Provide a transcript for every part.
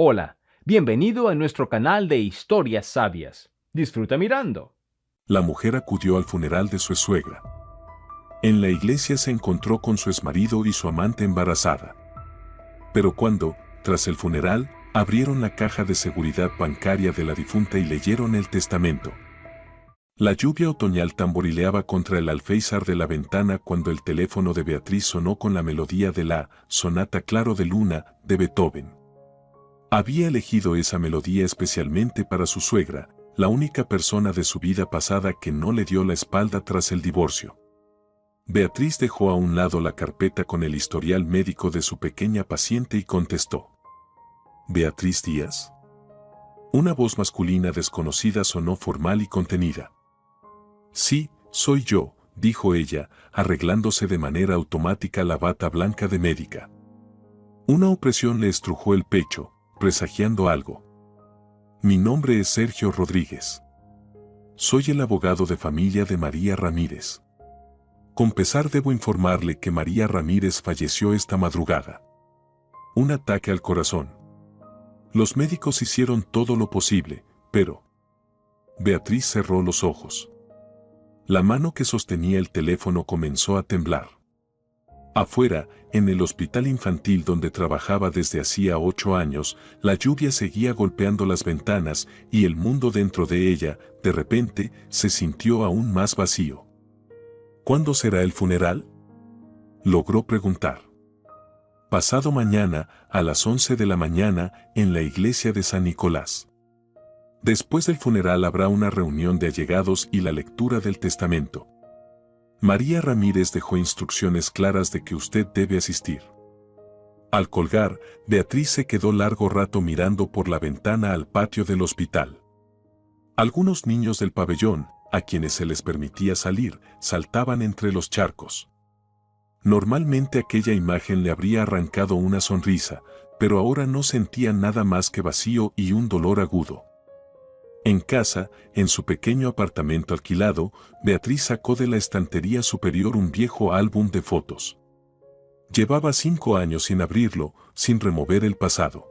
Hola, bienvenido a nuestro canal de historias sabias. Disfruta mirando. La mujer acudió al funeral de su suegra. En la iglesia se encontró con su exmarido y su amante embarazada. Pero cuando, tras el funeral, abrieron la caja de seguridad bancaria de la difunta y leyeron el testamento. La lluvia otoñal tamborileaba contra el alféizar de la ventana cuando el teléfono de Beatriz sonó con la melodía de la Sonata Claro de Luna de Beethoven. Había elegido esa melodía especialmente para su suegra, la única persona de su vida pasada que no le dio la espalda tras el divorcio. Beatriz dejó a un lado la carpeta con el historial médico de su pequeña paciente y contestó. ¿Beatriz Díaz? Una voz masculina desconocida sonó formal y contenida. Sí, soy yo, dijo ella, arreglándose de manera automática la bata blanca de médica. Una opresión le estrujó el pecho, presagiando algo. Mi nombre es Sergio Rodríguez. Soy el abogado de familia de María Ramírez. Con pesar debo informarle que María Ramírez falleció esta madrugada. Un ataque al corazón. Los médicos hicieron todo lo posible, pero... Beatriz cerró los ojos. La mano que sostenía el teléfono comenzó a temblar. Afuera, en el hospital infantil donde trabajaba desde hacía 8 años, la lluvia seguía golpeando las ventanas y el mundo dentro de ella, de repente, se sintió aún más vacío. ¿Cuándo será el funeral?, logró preguntar. Pasado mañana, a las 11 de la mañana, en la iglesia de San Nicolás. Después del funeral habrá una reunión de allegados y la lectura del testamento. María Ramírez dejó instrucciones claras de que usted debe asistir. Al colgar, Beatriz se quedó largo rato mirando por la ventana al patio del hospital. Algunos niños del pabellón, a quienes se les permitía salir, saltaban entre los charcos. Normalmente aquella imagen le habría arrancado una sonrisa, pero ahora no sentía nada más que vacío y un dolor agudo. En casa, en su pequeño apartamento alquilado, Beatriz sacó de la estantería superior un viejo álbum de fotos. Llevaba 5 años sin abrirlo, sin remover el pasado.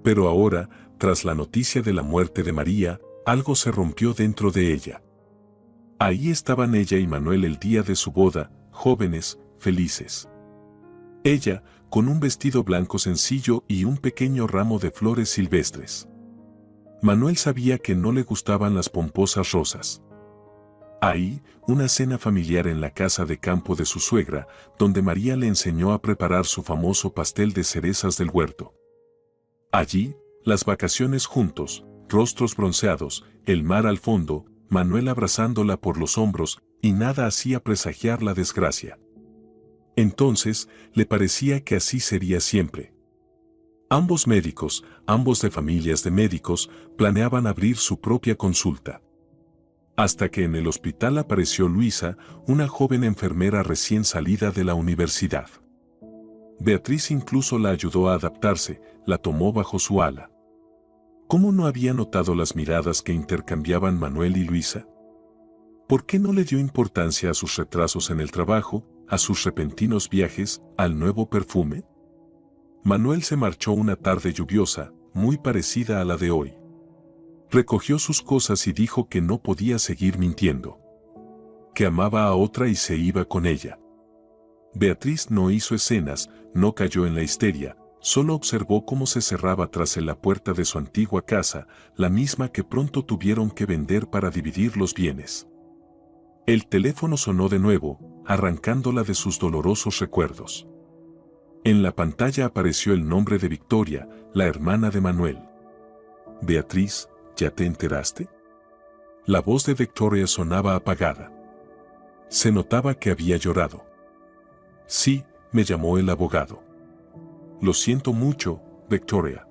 Pero ahora, tras la noticia de la muerte de María, algo se rompió dentro de ella. Ahí estaban ella y Manuel el día de su boda, jóvenes, felices. Ella, con un vestido blanco sencillo y un pequeño ramo de flores silvestres. Manuel sabía que no le gustaban las pomposas rosas. Ahí, una cena familiar en la casa de campo de su suegra, donde María le enseñó a preparar su famoso pastel de cerezas del huerto. Allí, las vacaciones juntos, rostros bronceados, el mar al fondo, Manuel abrazándola por los hombros, y nada hacía presagiar la desgracia. Entonces, le parecía que así sería siempre. Ambos médicos, ambos de familias de médicos, planeaban abrir su propia consulta. Hasta que en el hospital apareció Luisa, una joven enfermera recién salida de la universidad. Beatriz incluso la ayudó a adaptarse, la tomó bajo su ala. ¿Cómo no había notado las miradas que intercambiaban Manuel y Luisa? ¿Por qué no le dio importancia a sus retrasos en el trabajo, a sus repentinos viajes, al nuevo perfume? Manuel se marchó una tarde lluviosa, muy parecida a la de hoy. Recogió sus cosas y dijo que no podía seguir mintiendo. Que amaba a otra y se iba con ella. Beatriz no hizo escenas, no cayó en la histeria, solo observó cómo se cerraba tras él la puerta de su antigua casa, la misma que pronto tuvieron que vender para dividir los bienes. El teléfono sonó de nuevo, arrancándola de sus dolorosos recuerdos. En la pantalla apareció el nombre de Victoria, la hermana de Manuel. Beatriz, ¿ya te enteraste? La voz de Victoria sonaba apagada. Se notaba que había llorado. Sí, me llamó el abogado. Lo siento mucho, Victoria.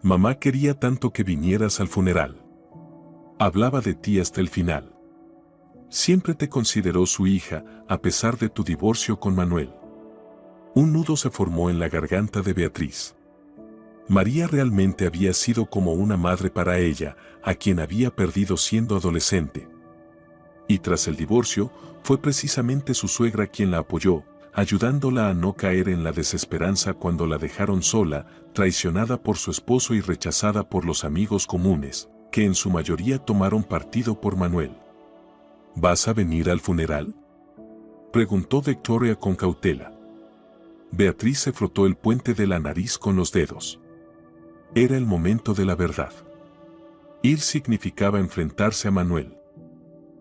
Mamá quería tanto que vinieras al funeral. Hablaba de ti hasta el final. Siempre te consideró su hija, a pesar de tu divorcio con Manuel. Un nudo se formó en la garganta de Beatriz. María realmente había sido como una madre para ella, a quien había perdido siendo adolescente. Y tras el divorcio, fue precisamente su suegra quien la apoyó, ayudándola a no caer en la desesperanza cuando la dejaron sola, traicionada por su esposo y rechazada por los amigos comunes, que en su mayoría tomaron partido por Manuel. ¿Vas a venir al funeral?, preguntó Victoria con cautela. Beatriz se frotó el puente de la nariz con los dedos. Era el momento de la verdad. Ir significaba enfrentarse a Manuel.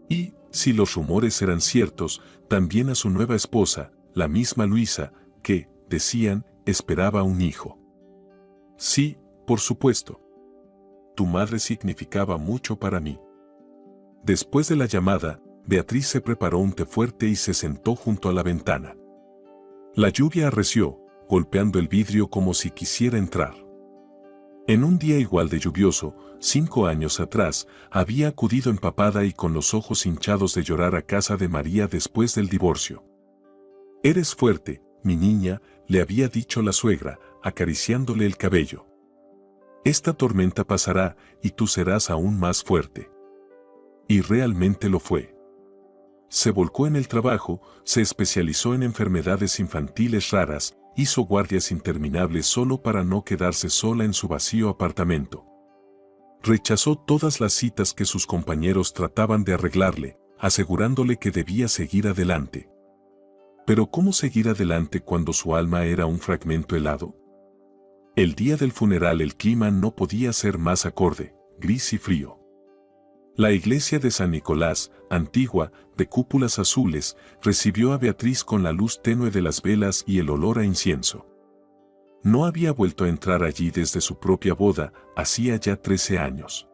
Y, si los rumores eran ciertos, también a su nueva esposa, la misma Luisa, que, decían, esperaba un hijo. Sí, por supuesto. Tu madre significaba mucho para mí. Después de la llamada, Beatriz se preparó un té fuerte y se sentó junto a la ventana. La lluvia arreció, golpeando el vidrio como si quisiera entrar. En un día igual de lluvioso, 5 años atrás, había acudido empapada y con los ojos hinchados de llorar a casa de María después del divorcio. «Eres fuerte, mi niña», le había dicho la suegra, acariciándole el cabello. «Esta tormenta pasará y tú serás aún más fuerte». Y realmente lo fue. Se volcó en el trabajo, se especializó en enfermedades infantiles raras, hizo guardias interminables solo para no quedarse sola en su vacío apartamento. Rechazó todas las citas que sus compañeros trataban de arreglarle, asegurándole que debía seguir adelante. Pero ¿cómo seguir adelante cuando su alma era un fragmento helado? El día del funeral el clima no podía ser más acorde, gris y frío. La iglesia de San Nicolás, antigua, de cúpulas azules, recibió a Beatriz con la luz tenue de las velas y el olor a incienso. No había vuelto a entrar allí desde su propia boda, hacía ya 13 años.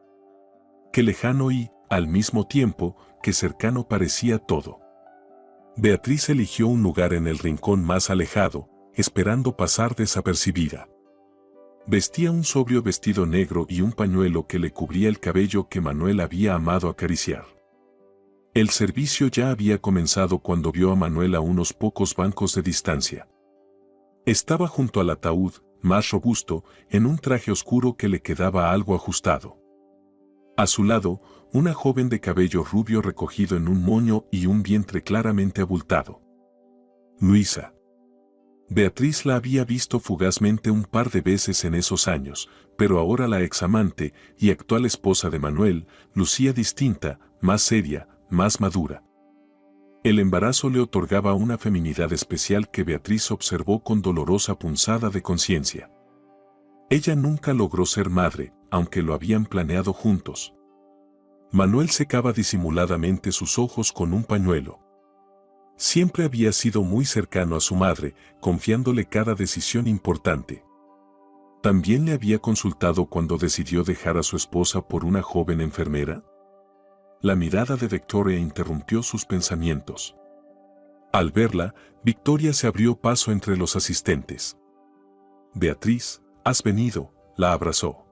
Qué lejano y, al mismo tiempo, qué cercano parecía todo. Beatriz eligió un lugar en el rincón más alejado, esperando pasar desapercibida. Vestía un sobrio vestido negro y un pañuelo que le cubría el cabello que Manuel había amado acariciar. El servicio ya había comenzado cuando vio a Manuel a unos pocos bancos de distancia. Estaba junto al ataúd, más robusto, en un traje oscuro que le quedaba algo ajustado. A su lado, una joven de cabello rubio recogido en un moño y un vientre claramente abultado. Luisa. Beatriz la había visto fugazmente un par de veces en esos años, pero ahora la examante y actual esposa de Manuel lucía distinta, más seria, más madura. El embarazo le otorgaba una feminidad especial que Beatriz observó con dolorosa punzada de conciencia. Ella nunca logró ser madre, aunque lo habían planeado juntos. Manuel secaba disimuladamente sus ojos con un pañuelo. Siempre había sido muy cercano a su madre, confiándole cada decisión importante. ¿También le había consultado cuando decidió dejar a su esposa por una joven enfermera? La mirada de Victoria interrumpió sus pensamientos. Al verla, Victoria se abrió paso entre los asistentes. «Beatriz, has venido», la abrazó.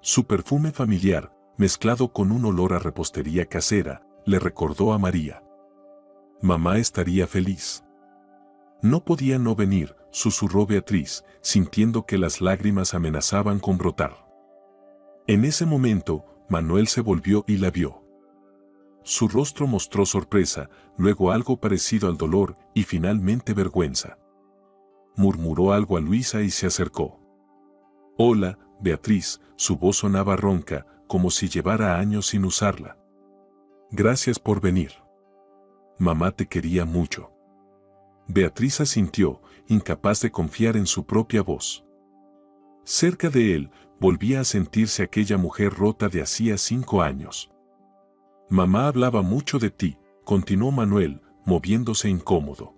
Su perfume familiar, mezclado con un olor a repostería casera, le recordó a María. Mamá estaría feliz. No podía no venir, susurró Beatriz, sintiendo que las lágrimas amenazaban con brotar. En ese momento, Manuel se volvió y la vio. Su rostro mostró sorpresa, luego algo parecido al dolor y finalmente vergüenza. Murmuró algo a Luisa y se acercó. «Hola, Beatriz», su voz sonaba ronca, como si llevara años sin usarla. «Gracias por venir. Mamá te quería mucho». Beatriz asintió, incapaz de confiar en su propia voz. Cerca de él, volvía a sentirse aquella mujer rota de hacía 5 años. «Mamá hablaba mucho de ti», continuó Manuel, moviéndose incómodo.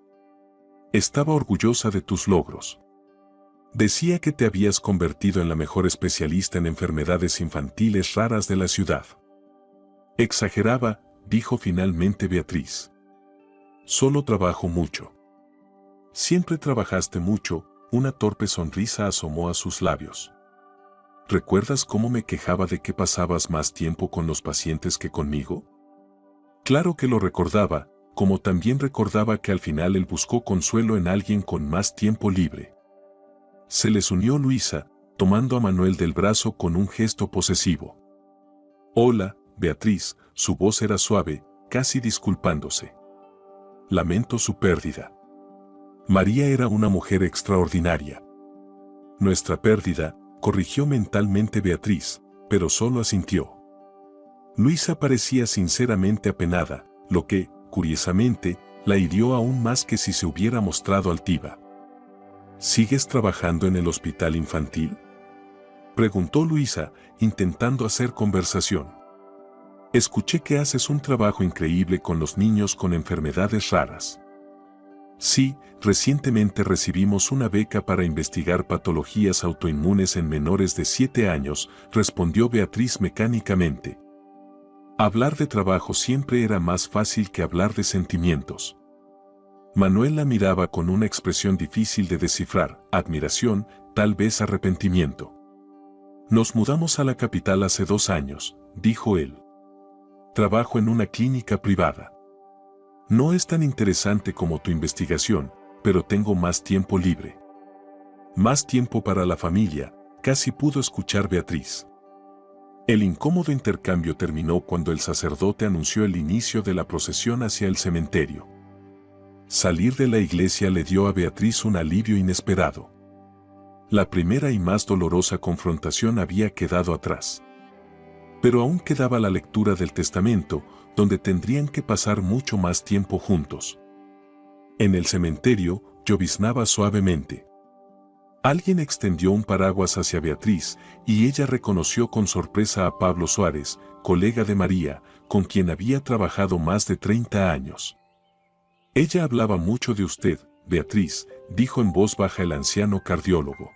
«Estaba orgullosa de tus logros. Decía que te habías convertido en la mejor especialista en enfermedades infantiles raras de la ciudad». «Exageraba», dijo finalmente Beatriz. «Solo trabajo mucho». «Siempre trabajaste mucho», una torpe sonrisa asomó a sus labios. «¿Recuerdas cómo me quejaba de que pasabas más tiempo con los pacientes que conmigo?». Claro que lo recordaba, como también recordaba que al final él buscó consuelo en alguien con más tiempo libre. Se les unió Luisa, tomando a Manuel del brazo con un gesto posesivo. «Hola, Beatriz», su voz era suave, casi disculpándose. «Lamento su pérdida». María era una mujer extraordinaria. Nuestra pérdida, corrigió mentalmente Beatriz, pero solo asintió. Luisa parecía sinceramente apenada, lo que, curiosamente, la hirió aún más que si se hubiera mostrado altiva. ¿Sigues trabajando en el hospital infantil?, preguntó Luisa, intentando hacer conversación. Escuché que haces un trabajo increíble con los niños con enfermedades raras. Sí, recientemente recibimos una beca para investigar patologías autoinmunes en menores de 7 años, respondió Beatriz mecánicamente. Hablar de trabajo siempre era más fácil que hablar de sentimientos. Manuel la miraba con una expresión difícil de descifrar, admiración, tal vez arrepentimiento. Nos mudamos a la capital hace 2 años, dijo él. Trabajo en una clínica privada. No es tan interesante como tu investigación, pero tengo más tiempo libre. Más tiempo para la familia, casi pudo escuchar Beatriz. El incómodo intercambio terminó cuando el sacerdote anunció el inicio de la procesión hacia el cementerio. Salir de la iglesia le dio a Beatriz un alivio inesperado. La primera y más dolorosa confrontación había quedado atrás. Pero aún quedaba la lectura del testamento, donde tendrían que pasar mucho más tiempo juntos. En el cementerio, lloviznaba suavemente. Alguien extendió un paraguas hacia Beatriz, y ella reconoció con sorpresa a Pablo Suárez, colega de María, con quien había trabajado más de 30 años. Ella hablaba mucho de usted, Beatriz, dijo en voz baja el anciano cardiólogo.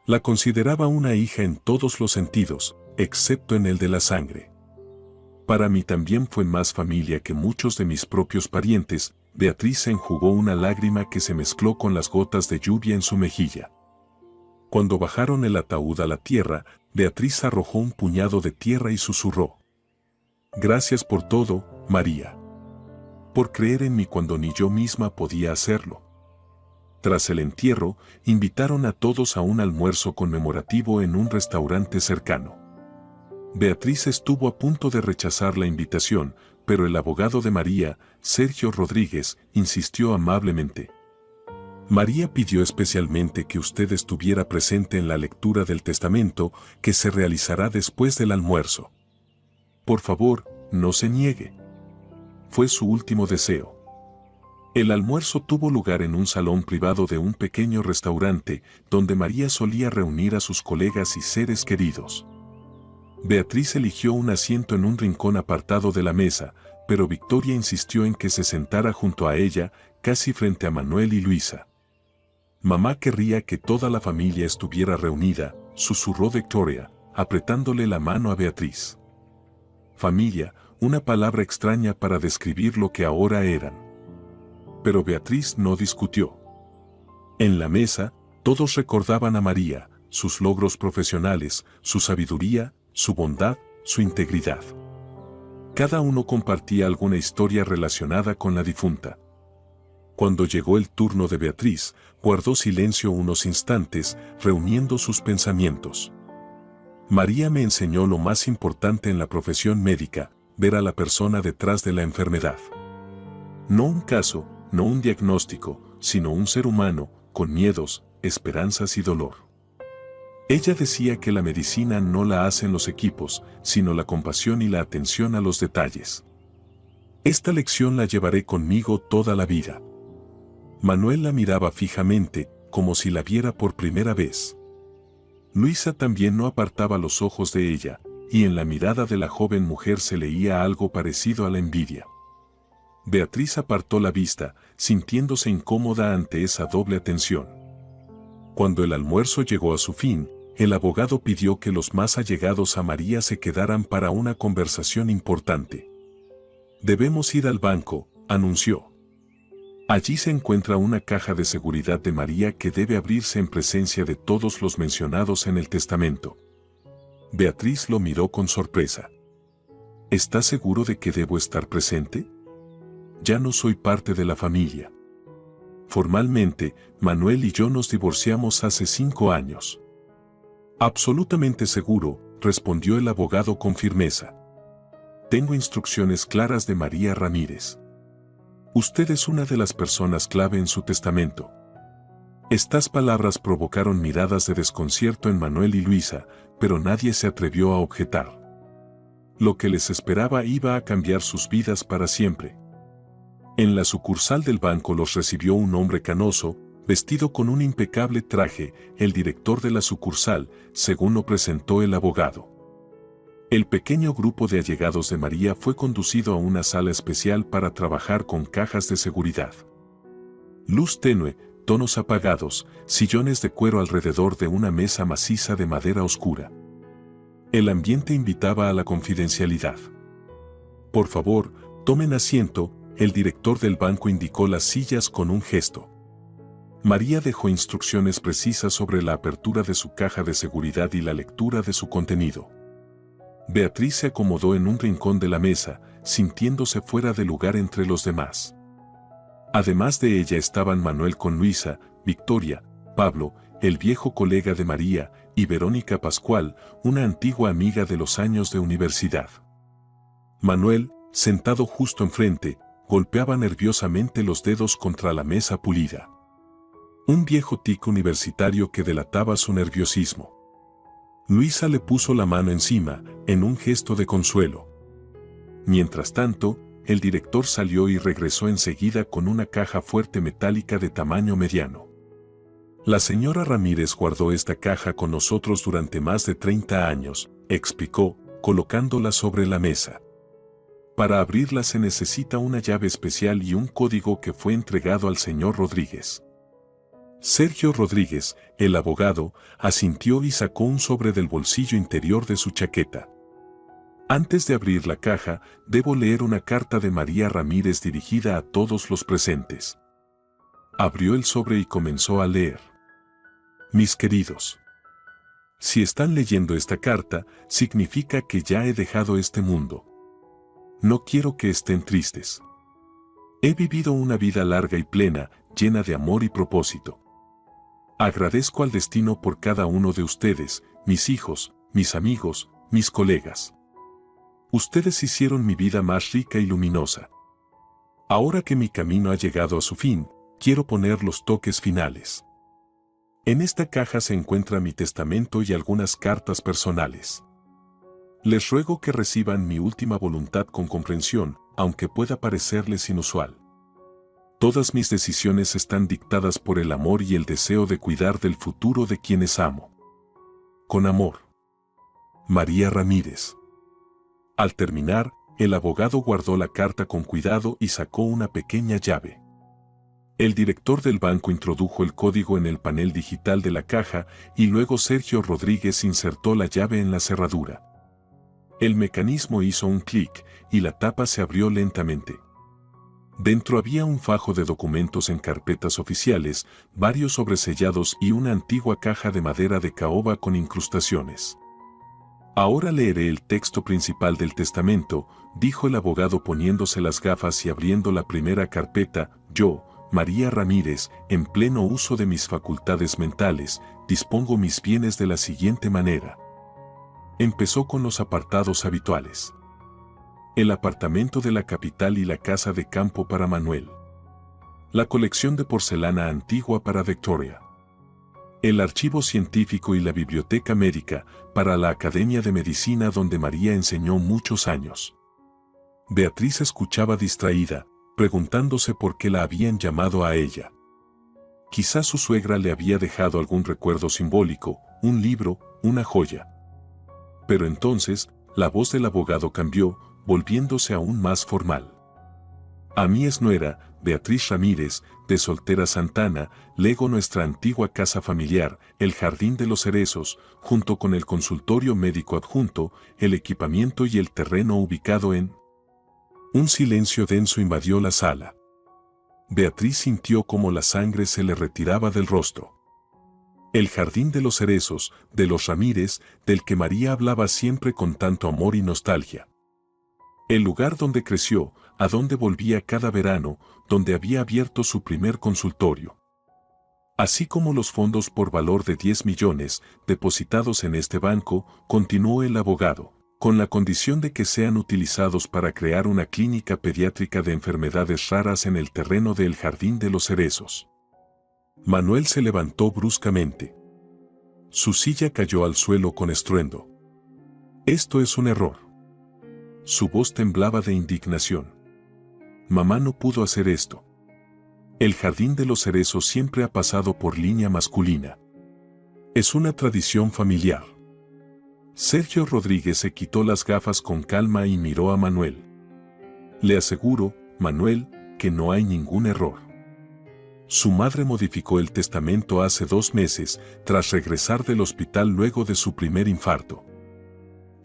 La consideraba una hija en todos los sentidos, excepto en el de la sangre. Para mí también fue más familia que muchos de mis propios parientes. Beatriz se enjugó una lágrima que se mezcló con las gotas de lluvia en su mejilla. Cuando bajaron el ataúd a la tierra, Beatriz arrojó un puñado de tierra y susurró. Gracias por todo, María. Por creer en mí cuando ni yo misma podía hacerlo. Tras el entierro, invitaron a todos a un almuerzo conmemorativo en un restaurante cercano. Beatriz estuvo a punto de rechazar la invitación, pero el abogado de María, Sergio Rodríguez, insistió amablemente. María pidió especialmente que usted estuviera presente en la lectura del testamento que se realizará después del almuerzo. Por favor, no se niegue. Fue su último deseo. El almuerzo tuvo lugar en un salón privado de un pequeño restaurante, donde María solía reunir a sus colegas y seres queridos. Beatriz eligió un asiento en un rincón apartado de la mesa, pero Victoria insistió en que se sentara junto a ella, casi frente a Manuel y Luisa. Mamá querría que toda la familia estuviera reunida, susurró Victoria, apretándole la mano a Beatriz. Familia, una palabra extraña para describir lo que ahora eran. Pero Beatriz no discutió. En la mesa, todos recordaban a María, sus logros profesionales, su sabiduría, su bondad, su integridad. Cada uno compartía alguna historia relacionada con la difunta. Cuando llegó el turno de Beatriz, guardó silencio unos instantes, reuniendo sus pensamientos. María me enseñó lo más importante en la profesión médica, ver a la persona detrás de la enfermedad. No un caso, no un diagnóstico, sino un ser humano, con miedos, esperanzas y dolor. Ella decía que la medicina no la hacen los equipos, sino la compasión y la atención a los detalles. Esta lección la llevaré conmigo toda la vida. Manuel la miraba fijamente, como si la viera por primera vez. Luisa también no apartaba los ojos de ella, y en la mirada de la joven mujer se leía algo parecido a la envidia. Beatriz apartó la vista, sintiéndose incómoda ante esa doble atención. Cuando el almuerzo llegó a su fin, el abogado pidió que los más allegados a María se quedaran para una conversación importante. Debemos ir al banco, anunció. Allí se encuentra una caja de seguridad de María que debe abrirse en presencia de todos los mencionados en el testamento. Beatriz lo miró con sorpresa. ¿Estás seguro de que debo estar presente? Ya no soy parte de la familia. Formalmente, Manuel y yo nos divorciamos hace 5 años. Absolutamente seguro, respondió el abogado con firmeza. Tengo instrucciones claras de María Ramírez. Usted es una de las personas clave en su testamento. Estas palabras provocaron miradas de desconcierto en Manuel y Luisa, pero nadie se atrevió a objetar. Lo que les esperaba iba a cambiar sus vidas para siempre. En la sucursal del banco los recibió un hombre canoso, vestido con un impecable traje, el director de la sucursal, según lo presentó el abogado. El pequeño grupo de allegados de María fue conducido a una sala especial para trabajar con cajas de seguridad. Luz tenue, tonos apagados, sillones de cuero alrededor de una mesa maciza de madera oscura. El ambiente invitaba a la confidencialidad. Por favor, tomen asiento, el director del banco indicó las sillas con un gesto. María dejó instrucciones precisas sobre la apertura de su caja de seguridad y la lectura de su contenido. Beatriz se acomodó en un rincón de la mesa, sintiéndose fuera de lugar entre los demás. Además de ella estaban Manuel con Luisa, Victoria, Pablo, el viejo colega de María, y Verónica Pascual, una antigua amiga de los años de universidad. Manuel, sentado justo enfrente, golpeaba nerviosamente los dedos contra la mesa pulida. Un viejo tic universitario que delataba su nerviosismo. Luisa le puso la mano encima, en un gesto de consuelo. Mientras tanto, el director salió y regresó enseguida con una caja fuerte metálica de tamaño mediano. La señora Ramírez guardó esta caja con nosotros durante más de 30 años, explicó, colocándola sobre la mesa. Para abrirla se necesita una llave especial y un código que fue entregado al señor Rodríguez. Sergio Rodríguez, el abogado, asintió y sacó un sobre del bolsillo interior de su chaqueta. Antes de abrir la caja, debo leer una carta de María Ramírez dirigida a todos los presentes. Abrió el sobre y comenzó a leer. Mis queridos, si están leyendo esta carta, significa que ya he dejado este mundo. No quiero que estén tristes. He vivido una vida larga y plena, llena de amor y propósito. Agradezco al destino por cada uno de ustedes, mis hijos, mis amigos, mis colegas. Ustedes hicieron mi vida más rica y luminosa. Ahora que mi camino ha llegado a su fin, quiero poner los toques finales. En esta caja se encuentra mi testamento y algunas cartas personales. Les ruego que reciban mi última voluntad con comprensión, aunque pueda parecerles inusual. Todas mis decisiones están dictadas por el amor y el deseo de cuidar del futuro de quienes amo. Con amor. María Ramírez. Al terminar, el abogado guardó la carta con cuidado y sacó una pequeña llave. El director del banco introdujo el código en el panel digital de la caja y luego Sergio Rodríguez insertó la llave en la cerradura. El mecanismo hizo un clic y la tapa se abrió lentamente. Dentro había un fajo de documentos en carpetas oficiales, varios sobresellados y una antigua caja de madera de caoba con incrustaciones. Ahora leeré el texto principal del testamento, dijo el abogado poniéndose las gafas y abriendo la primera carpeta. Yo, María Ramírez, en pleno uso de mis facultades mentales, dispongo mis bienes de la siguiente manera. Empezó con los apartados habituales. El apartamento de la capital y la casa de campo para Manuel. La colección de porcelana antigua para Victoria. El archivo científico y la biblioteca médica para la Academia de Medicina donde María enseñó muchos años. Beatriz escuchaba distraída, preguntándose por qué la habían llamado a ella. Quizás su suegra le había dejado algún recuerdo simbólico, un libro, una joya. Pero entonces, la voz del abogado cambió, volviéndose aún más formal. A mi exnuera, Beatriz Ramírez, de Soltera Santana, lego nuestra antigua casa familiar, el Jardín de los Cerezos, junto con el consultorio médico adjunto, el equipamiento y el terreno ubicado en... Un silencio denso invadió la sala. Beatriz sintió como la sangre se le retiraba del rostro. El Jardín de los Cerezos, de los Ramírez, del que María hablaba siempre con tanto amor y nostalgia. El lugar donde creció, a donde volvía cada verano, donde había abierto su primer consultorio. Así como los fondos por valor de 10 millones depositados en este banco, continuó el abogado, con la condición de que sean utilizados para crear una clínica pediátrica de enfermedades raras en el terreno del Jardín de los Cerezos. Manuel se levantó bruscamente. Su silla cayó al suelo con estruendo. Esto es un error. Su voz temblaba de indignación. Mamá no pudo hacer esto. El Jardín de los Cerezos siempre ha pasado por línea masculina. Es una tradición familiar. Sergio Rodríguez se quitó las gafas con calma y miró a Manuel. Le aseguro, Manuel, que no hay ningún error. Su madre modificó el testamento hace 2 meses, tras regresar del hospital luego de su primer infarto.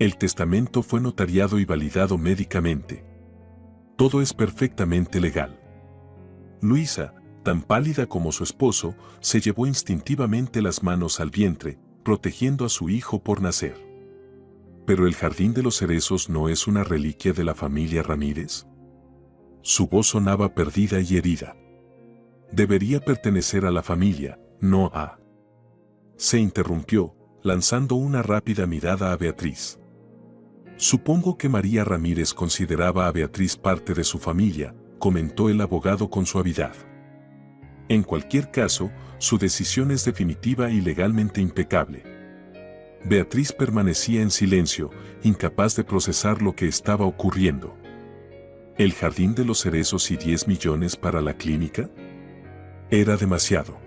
El testamento fue notariado y validado médicamente. Todo es perfectamente legal. Luisa, tan pálida como su esposo, se llevó instintivamente las manos al vientre, protegiendo a su hijo por nacer. ¿Pero el Jardín de los Cerezos no es una reliquia de la familia Ramírez? Su voz sonaba perdida y herida. Debería pertenecer a la familia, no a... Se interrumpió, lanzando una rápida mirada a Beatriz. Supongo que María Ramírez consideraba a Beatriz parte de su familia, comentó el abogado con suavidad. En cualquier caso, su decisión es definitiva y legalmente impecable. Beatriz permanecía en silencio, incapaz de procesar lo que estaba ocurriendo. ¿El Jardín de los Cerezos y 10 millones para la clínica? Era demasiado.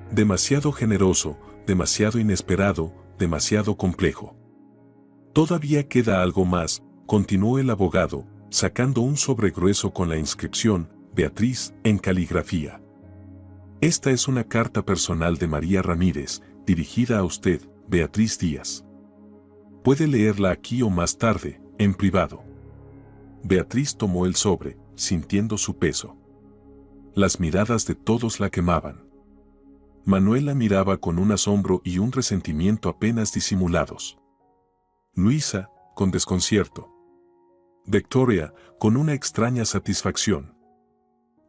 Demasiado generoso, demasiado inesperado, demasiado complejo. Todavía queda algo más, continuó el abogado, sacando un sobre grueso con la inscripción, Beatriz, en caligrafía. Esta es una carta personal de María Ramírez, dirigida a usted, Beatriz Díaz. Puede leerla aquí o más tarde, en privado. Beatriz tomó el sobre, sintiendo su peso. Las miradas de todos la quemaban. Manuel la miraba con un asombro y un resentimiento apenas disimulados. Luisa, con desconcierto. Victoria, con una extraña satisfacción.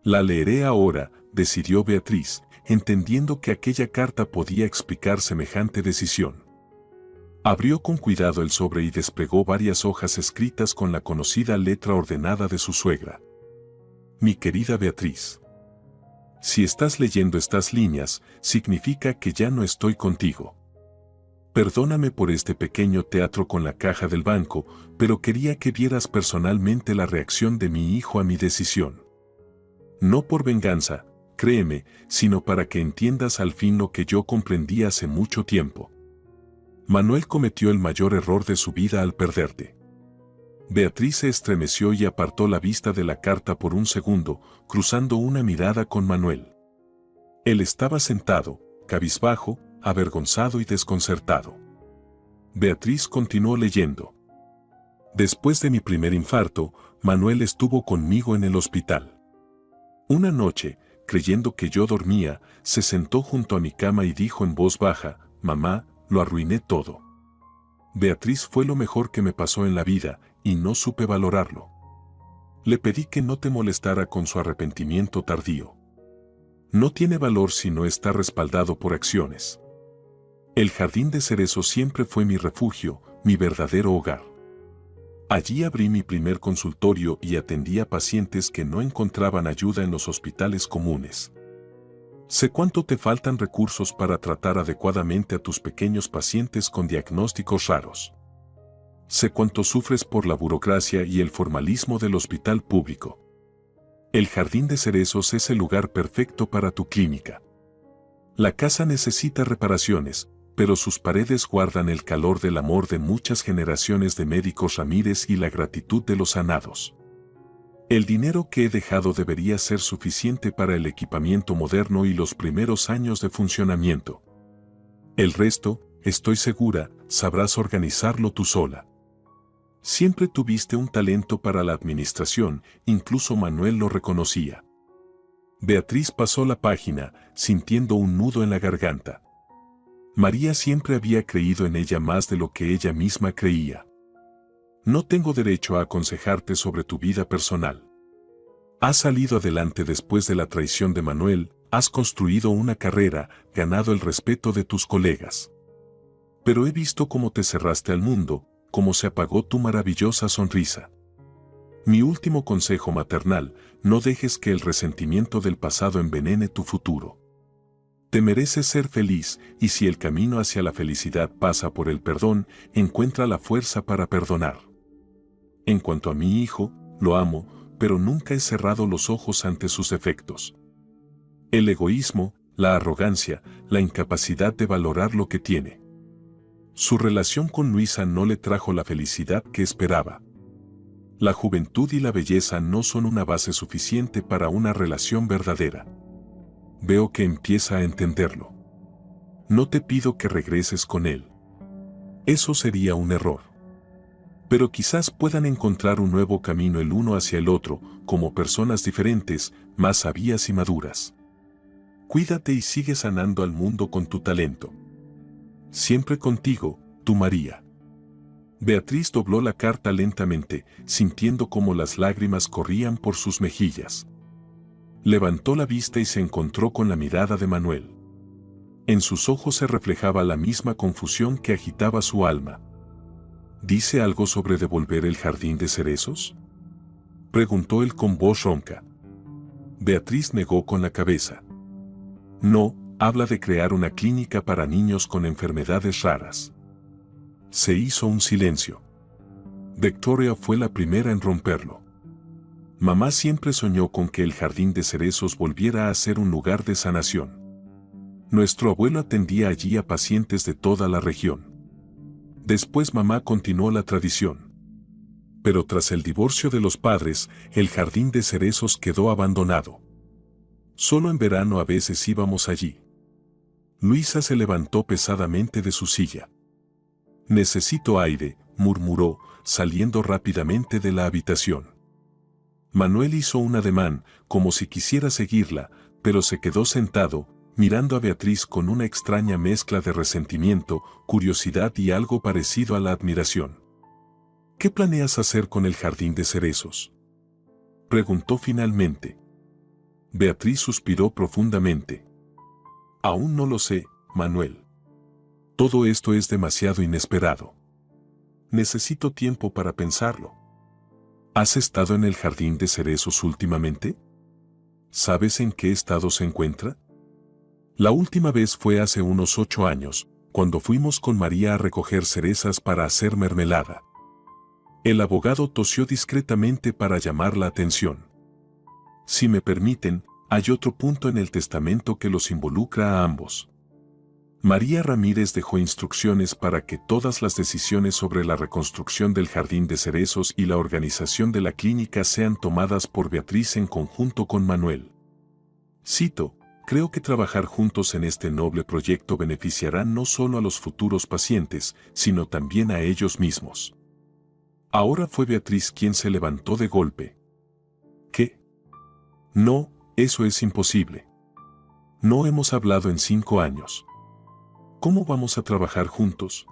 La leeré ahora, decidió Beatriz, entendiendo que aquella carta podía explicar semejante decisión. Abrió con cuidado el sobre y desplegó varias hojas escritas con la conocida letra ordenada de su suegra. Mi querida Beatriz. Si estás leyendo estas líneas, significa que ya no estoy contigo. Perdóname por este pequeño teatro con la caja del banco, pero quería que vieras personalmente la reacción de mi hijo a mi decisión. No por venganza, créeme, sino para que entiendas al fin lo que yo comprendí hace mucho tiempo. Manuel cometió el mayor error de su vida al perderte. Beatriz se estremeció y apartó la vista de la carta por un segundo, cruzando una mirada con Manuel. Él estaba sentado, cabizbajo, avergonzado y desconcertado. Beatriz continuó leyendo. Después de mi primer infarto, Manuel estuvo conmigo en el hospital. Una noche, creyendo que yo dormía, se sentó junto a mi cama y dijo en voz baja, mamá, lo arruiné todo. Beatriz fue lo mejor que me pasó en la vida, y no supe valorarlo. Le pedí que no te molestara con su arrepentimiento tardío. No tiene valor si no está respaldado por acciones. El Jardín de Cerezos siempre fue mi refugio, mi verdadero hogar. Allí abrí mi primer consultorio y atendí a pacientes que no encontraban ayuda en los hospitales comunes. Sé cuánto te faltan recursos para tratar adecuadamente a tus pequeños pacientes con diagnósticos raros. Sé cuánto sufres por la burocracia y el formalismo del hospital público. El Jardín de Cerezos es el lugar perfecto para tu clínica. La casa necesita reparaciones, pero sus paredes guardan el calor del amor de muchas generaciones de médicos Ramírez y la gratitud de los sanados. El dinero que he dejado debería ser suficiente para el equipamiento moderno y los primeros años de funcionamiento. El resto, estoy segura, sabrás organizarlo tú sola. Siempre tuviste un talento para la administración, incluso Manuel lo reconocía. Beatriz pasó la página, sintiendo un nudo en la garganta. María siempre había creído en ella más de lo que ella misma creía. No tengo derecho a aconsejarte sobre tu vida personal. Has salido adelante después de la traición de Manuel, has construido una carrera, ganado el respeto de tus colegas. Pero he visto cómo te cerraste al mundo, cómo se apagó tu maravillosa sonrisa. Mi último consejo maternal: no dejes que el resentimiento del pasado envenene tu futuro. Te mereces ser feliz, y si el camino hacia la felicidad pasa por el perdón, encuentra la fuerza para perdonar. En cuanto a mi hijo, lo amo, pero nunca he cerrado los ojos ante sus efectos. El egoísmo, la arrogancia, la incapacidad de valorar lo que tiene. Su relación con Luisa no le trajo la felicidad que esperaba. La juventud y la belleza no son una base suficiente para una relación verdadera. Veo que empieza a entenderlo. No te pido que regreses con él. Eso sería un error. Pero quizás puedan encontrar un nuevo camino el uno hacia el otro, como personas diferentes, más sabias y maduras. Cuídate y sigue sanando al mundo con tu talento. Siempre contigo, tu María. Beatriz dobló la carta lentamente, sintiendo cómo las lágrimas corrían por sus mejillas. Levantó la vista y se encontró con la mirada de Manuel. En sus ojos se reflejaba la misma confusión que agitaba su alma. ¿Dice algo sobre devolver el jardín de cerezos?, preguntó él con voz ronca. Beatriz negó con la cabeza. No, habla de crear una clínica para niños con enfermedades raras. Se hizo un silencio. Victoria fue la primera en romperlo. Mamá siempre soñó con que el jardín de cerezos volviera a ser un lugar de sanación. Nuestro abuelo atendía allí a pacientes de toda la región. Después mamá continuó la tradición. Pero tras el divorcio de los padres, el jardín de cerezos quedó abandonado. Solo en verano a veces íbamos allí. Luisa se levantó pesadamente de su silla. Necesito aire, murmuró, saliendo rápidamente de la habitación. Manuel hizo un ademán, como si quisiera seguirla, pero se quedó sentado, mirando a Beatriz con una extraña mezcla de resentimiento, curiosidad y algo parecido a la admiración. ¿Qué planeas hacer con el jardín de cerezos?, preguntó finalmente. Beatriz suspiró profundamente. Aún no lo sé, Manuel. Todo esto es demasiado inesperado. Necesito tiempo para pensarlo. ¿Has estado en el jardín de cerezos últimamente? ¿Sabes en qué estado se encuentra? La última vez fue hace unos 8 años, cuando fuimos con María a recoger cerezas para hacer mermelada. El abogado tosió discretamente para llamar la atención. Si me permiten, hay otro punto en el testamento que los involucra a ambos. María Ramírez dejó instrucciones para que todas las decisiones sobre la reconstrucción del jardín de cerezos y la organización de la clínica sean tomadas por Beatriz en conjunto con Manuel. Cito: creo que trabajar juntos en este noble proyecto beneficiará no solo a los futuros pacientes, sino también a ellos mismos. Ahora fue Beatriz quien se levantó de golpe. ¿Qué? No, eso es imposible. No hemos hablado en 5 años. ¿Cómo vamos a trabajar juntos?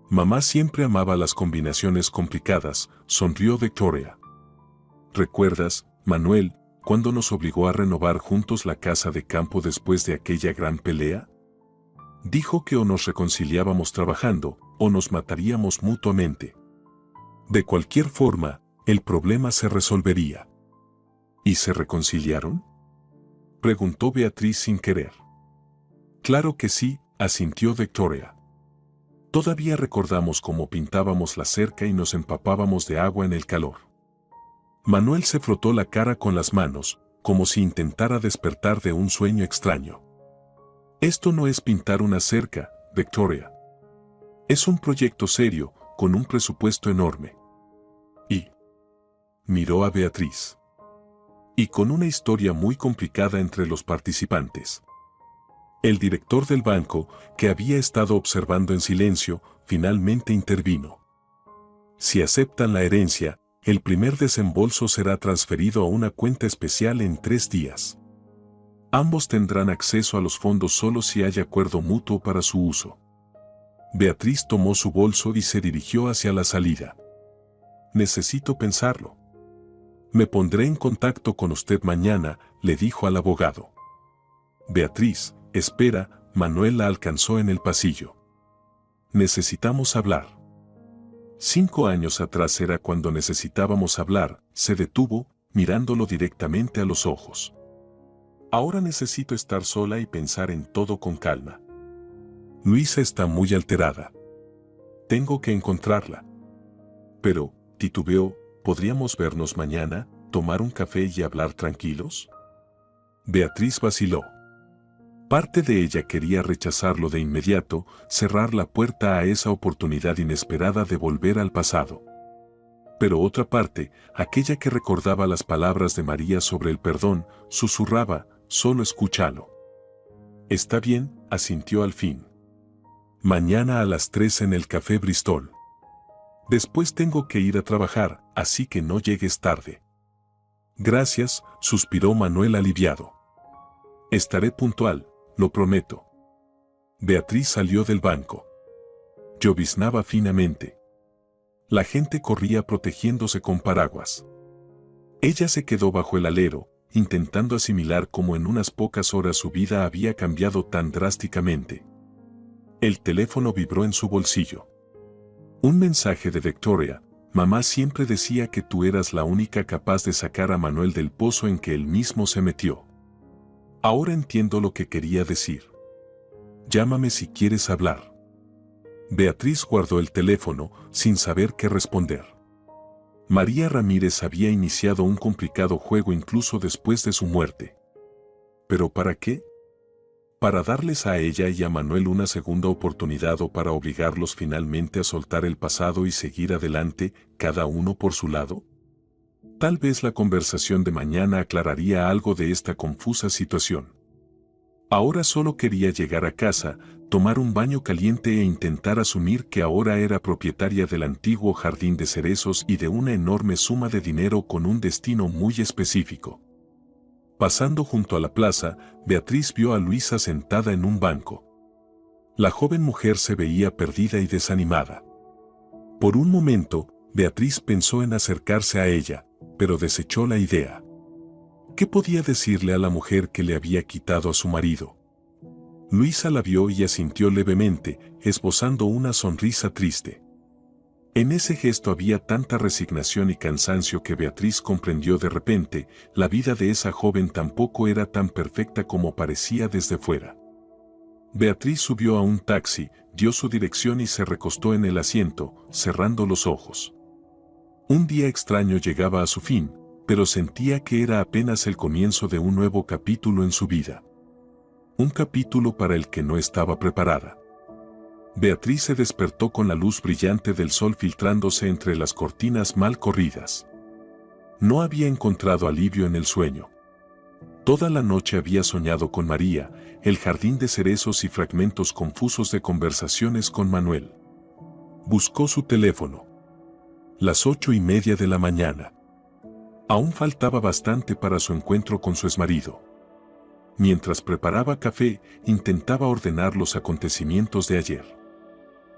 Mamá siempre amaba las combinaciones complicadas, sonrió Victoria. ¿Recuerdas, Manuel, cuando nos obligó a renovar juntos la casa de campo después de aquella gran pelea? Dijo que o nos reconciliábamos trabajando, o nos mataríamos mutuamente. De cualquier forma, el problema se resolvería. ¿Y se reconciliaron?, preguntó Beatriz sin querer. Claro que sí, asintió Victoria. Todavía recordamos cómo pintábamos la cerca y nos empapábamos de agua en el calor. Manuel se frotó la cara con las manos, como si intentara despertar de un sueño extraño. Esto no es pintar una cerca, Victoria. Es un proyecto serio, con un presupuesto enorme. Y miró a Beatriz. Y con una historia muy complicada entre los participantes. El director del banco, que había estado observando en silencio, finalmente intervino. Si aceptan la herencia, el primer desembolso será transferido a una cuenta especial en 3 días. Ambos tendrán acceso a los fondos solo si hay acuerdo mutuo para su uso. Beatriz tomó su bolso y se dirigió hacia la salida. Necesito pensarlo. Me pondré en contacto con usted mañana, le dijo al abogado. Beatriz, espera, Manuel la alcanzó en el pasillo. Necesitamos hablar. 5 años atrás era cuando necesitábamos hablar, se detuvo, mirándolo directamente a los ojos. Ahora necesito estar sola y pensar en todo con calma. Luisa está muy alterada. Tengo que encontrarla. Pero, titubeó, ¿podríamos vernos mañana, tomar un café y hablar tranquilos? Beatriz vaciló. Parte de ella quería rechazarlo de inmediato, cerrar la puerta a esa oportunidad inesperada de volver al pasado. Pero otra parte, aquella que recordaba las palabras de María sobre el perdón, susurraba, solo escúchalo. Está bien, asintió al fin. Mañana a las 3 en el Café Bristol. Después tengo que ir a trabajar, así que no llegues tarde. Gracias, suspiró Manuel aliviado. Estaré puntual, lo prometo. Beatriz salió del banco. Lloviznaba finamente. La gente corría protegiéndose con paraguas. Ella se quedó bajo el alero, intentando asimilar cómo en unas pocas horas su vida había cambiado tan drásticamente. El teléfono vibró en su bolsillo. Un mensaje de Victoria: mamá siempre decía que tú eras la única capaz de sacar a Manuel del pozo en que él mismo se metió. Ahora entiendo lo que quería decir. Llámame si quieres hablar. Beatriz guardó el teléfono, sin saber qué responder. María Ramírez había iniciado un complicado juego incluso después de su muerte. ¿Pero para qué? ¿Para darles a ella y a Manuel una segunda oportunidad o para obligarlos finalmente a soltar el pasado y seguir adelante, cada uno por su lado? Tal vez la conversación de mañana aclararía algo de esta confusa situación. Ahora solo quería llegar a casa, tomar un baño caliente e intentar asumir que ahora era propietaria del antiguo jardín de cerezos y de una enorme suma de dinero con un destino muy específico. Pasando junto a la plaza, Beatriz vio a Luisa sentada en un banco. La joven mujer se veía perdida y desanimada. Por un momento, Beatriz pensó en acercarse a ella, pero desechó la idea. ¿Qué podía decirle a la mujer que le había quitado a su marido? Luisa la vio y asintió levemente, esbozando una sonrisa triste. En ese gesto había tanta resignación y cansancio que Beatriz comprendió de repente, la vida de esa joven tampoco era tan perfecta como parecía desde fuera. Beatriz subió a un taxi, dio su dirección y se recostó en el asiento, cerrando los ojos. Un día extraño llegaba a su fin, pero sentía que era apenas el comienzo de un nuevo capítulo en su vida. Un capítulo para el que no estaba preparada. Beatriz se despertó con la luz brillante del sol filtrándose entre las cortinas mal corridas. No había encontrado alivio en el sueño. Toda la noche había soñado con María, el jardín de cerezos y fragmentos confusos de conversaciones con Manuel. Buscó su teléfono. Las 8:30 de la mañana. Aún faltaba bastante para su encuentro con su exmarido. Mientras preparaba café, intentaba ordenar los acontecimientos de ayer.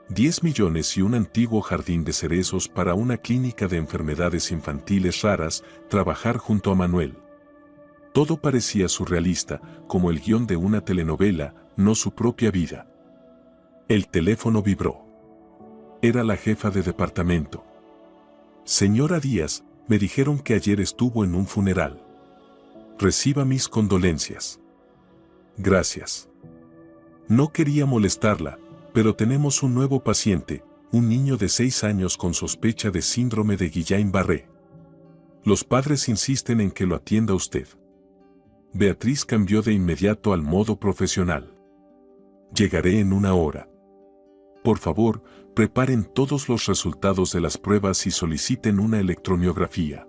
10 millones y un antiguo jardín de cerezos para una clínica de enfermedades infantiles raras, trabajar junto a Manuel. Todo parecía surrealista, como el guión de una telenovela, no su propia vida. El teléfono vibró. Era la jefa de departamento. Señora Díaz, me dijeron que ayer estuvo en un funeral. Reciba mis condolencias. Gracias. No quería molestarla, pero tenemos un nuevo paciente, un niño de 6 años con sospecha de síndrome de Guillain-Barré. Los padres insisten en que lo atienda usted. Beatriz cambió de inmediato al modo profesional. Llegaré en 1 hora. Por favor, preparen todos los resultados de las pruebas y soliciten una electromiografía.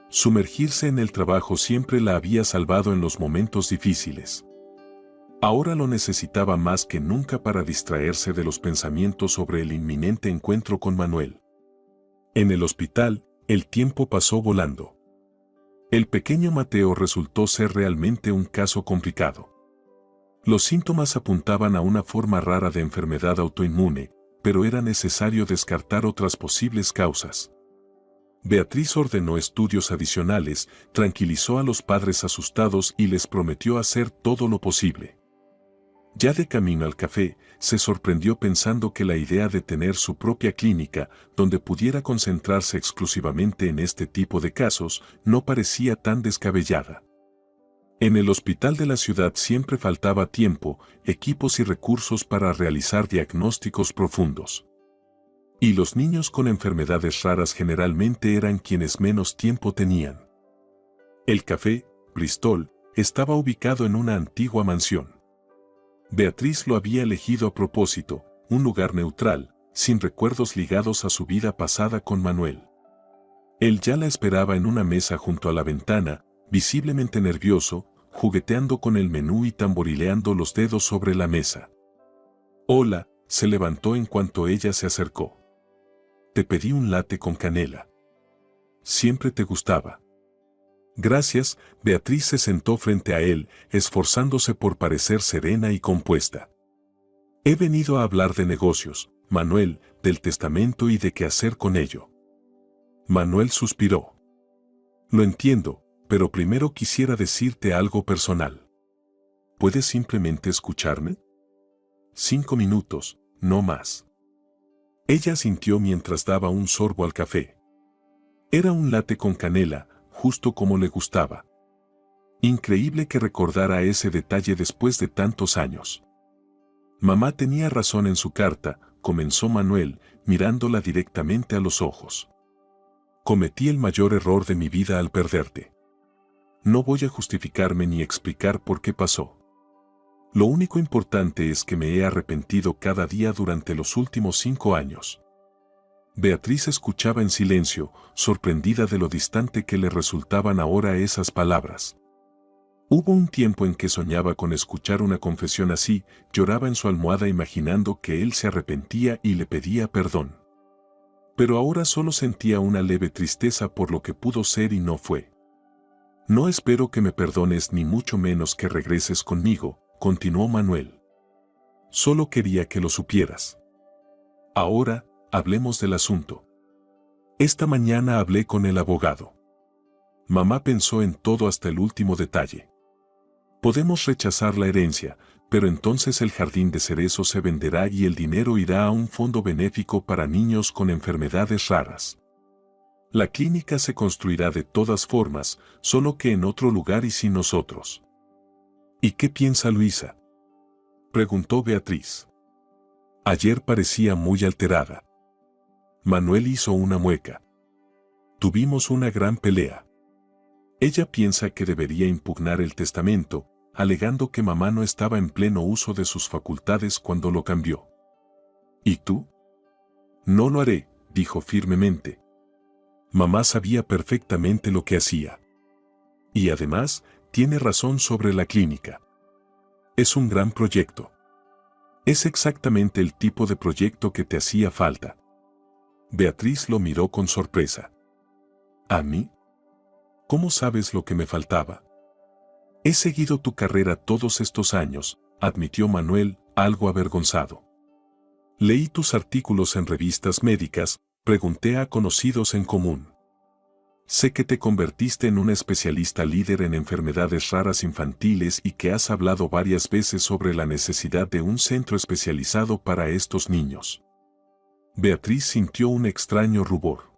Sumergirse en el trabajo siempre la había salvado en los momentos difíciles. Ahora lo necesitaba más que nunca para distraerse de los pensamientos sobre el inminente encuentro con Manuel. En el hospital, el tiempo pasó volando. El pequeño Mateo resultó ser realmente un caso complicado. Los síntomas apuntaban a una forma rara de enfermedad autoinmune, pero era necesario descartar otras posibles causas. Beatriz ordenó estudios adicionales, tranquilizó a los padres asustados y les prometió hacer todo lo posible. Ya de camino al café, se sorprendió pensando que la idea de tener su propia clínica, donde pudiera concentrarse exclusivamente en este tipo de casos, no parecía tan descabellada. En el hospital de la ciudad siempre faltaba tiempo, equipos y recursos para realizar diagnósticos profundos. Y los niños con enfermedades raras generalmente eran quienes menos tiempo tenían. El café, Bristol, estaba ubicado en una antigua mansión. Beatriz lo había elegido a propósito, un lugar neutral, sin recuerdos ligados a su vida pasada con Manuel. Él ya la esperaba en una mesa junto a la ventana, visiblemente nervioso, jugueteando con el menú y tamborileando los dedos sobre la mesa. Hola, se levantó en cuanto ella se acercó. Te pedí un latte con canela. Siempre te gustaba. Gracias, Beatriz se sentó frente a él, esforzándose por parecer serena y compuesta. He venido a hablar de negocios, Manuel, del testamento y de qué hacer con ello. Manuel suspiró. Lo entiendo, pero primero quisiera decirte algo personal. ¿Puedes simplemente escucharme? 5 minutos, no más. Ella asintió mientras daba un sorbo al café. Era un latte con canela, justo como le gustaba. Increíble que recordara ese detalle después de tantos años. Mamá tenía razón en su carta, comenzó Manuel, mirándola directamente a los ojos. Cometí el mayor error de mi vida al perderte. No voy a justificarme ni explicar por qué pasó. Lo único importante es que me he arrepentido cada día durante los últimos 5 años. Beatriz escuchaba en silencio, sorprendida de lo distante que le resultaban ahora esas palabras. Hubo un tiempo en que soñaba con escuchar una confesión así, lloraba en su almohada imaginando que él se arrepentía y le pedía perdón. Pero ahora solo sentía una leve tristeza por lo que pudo ser y no fue. No espero que me perdones ni mucho menos que regreses conmigo, continuó Manuel. Solo quería que lo supieras. Ahora, hablemos del asunto. Esta mañana hablé con el abogado. Mamá pensó en todo hasta el último detalle. Podemos rechazar la herencia, pero entonces el jardín de cerezos se venderá y el dinero irá a un fondo benéfico para niños con enfermedades raras. La clínica se construirá de todas formas, solo que en otro lugar y sin nosotros. ¿Y qué piensa Luisa?, preguntó Beatriz. Ayer parecía muy alterada. Manuel hizo una mueca. Tuvimos una gran pelea. Ella piensa que debería impugnar el testamento, alegando que mamá no estaba en pleno uso de sus facultades cuando lo cambió. ¿Y tú? No lo haré, dijo firmemente. Mamá sabía perfectamente lo que hacía. Y además, tiene razón sobre la clínica. Es un gran proyecto. Es exactamente el tipo de proyecto que te hacía falta. Beatriz lo miró con sorpresa. ¿A mí? ¿Cómo sabes lo que me faltaba? He seguido tu carrera todos estos años, admitió Manuel, algo avergonzado. Leí tus artículos en revistas médicas, pregunté a conocidos en común. Sé que te convertiste en un especialista líder en enfermedades raras infantiles y que has hablado varias veces sobre la necesidad de un centro especializado para estos niños. Beatriz sintió un extraño rubor.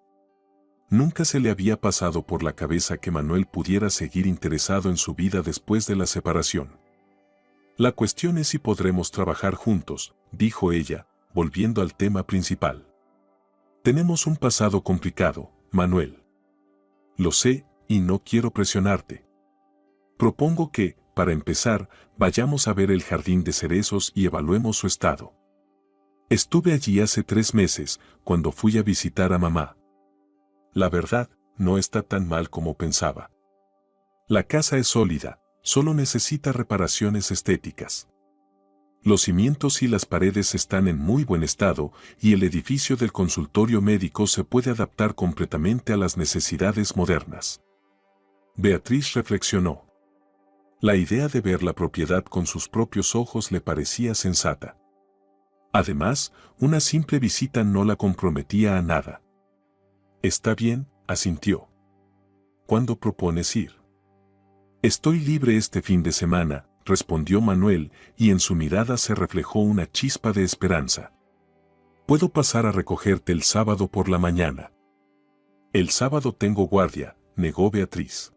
Nunca se le había pasado por la cabeza que Manuel pudiera seguir interesado en su vida después de la separación. La cuestión es si podremos trabajar juntos, dijo ella, volviendo al tema principal. Tenemos un pasado complicado, Manuel. Lo sé, y no quiero presionarte. Propongo que, para empezar, vayamos a ver el jardín de cerezos y evaluemos su estado. Estuve allí hace 3 meses, cuando fui a visitar a mamá. La verdad, no está tan mal como pensaba. La casa es sólida, solo necesita reparaciones estéticas. Los cimientos y las paredes están en muy buen estado y el edificio del consultorio médico se puede adaptar completamente a las necesidades modernas. Beatriz reflexionó. La idea de ver la propiedad con sus propios ojos le parecía sensata. Además, una simple visita no la comprometía a nada. Está bien, asintió. ¿Cuándo propones ir? Estoy libre este fin de semana, respondió Manuel, y en su mirada se reflejó una chispa de esperanza. Puedo pasar a recogerte el sábado por la mañana. El sábado tengo guardia, negó Beatriz.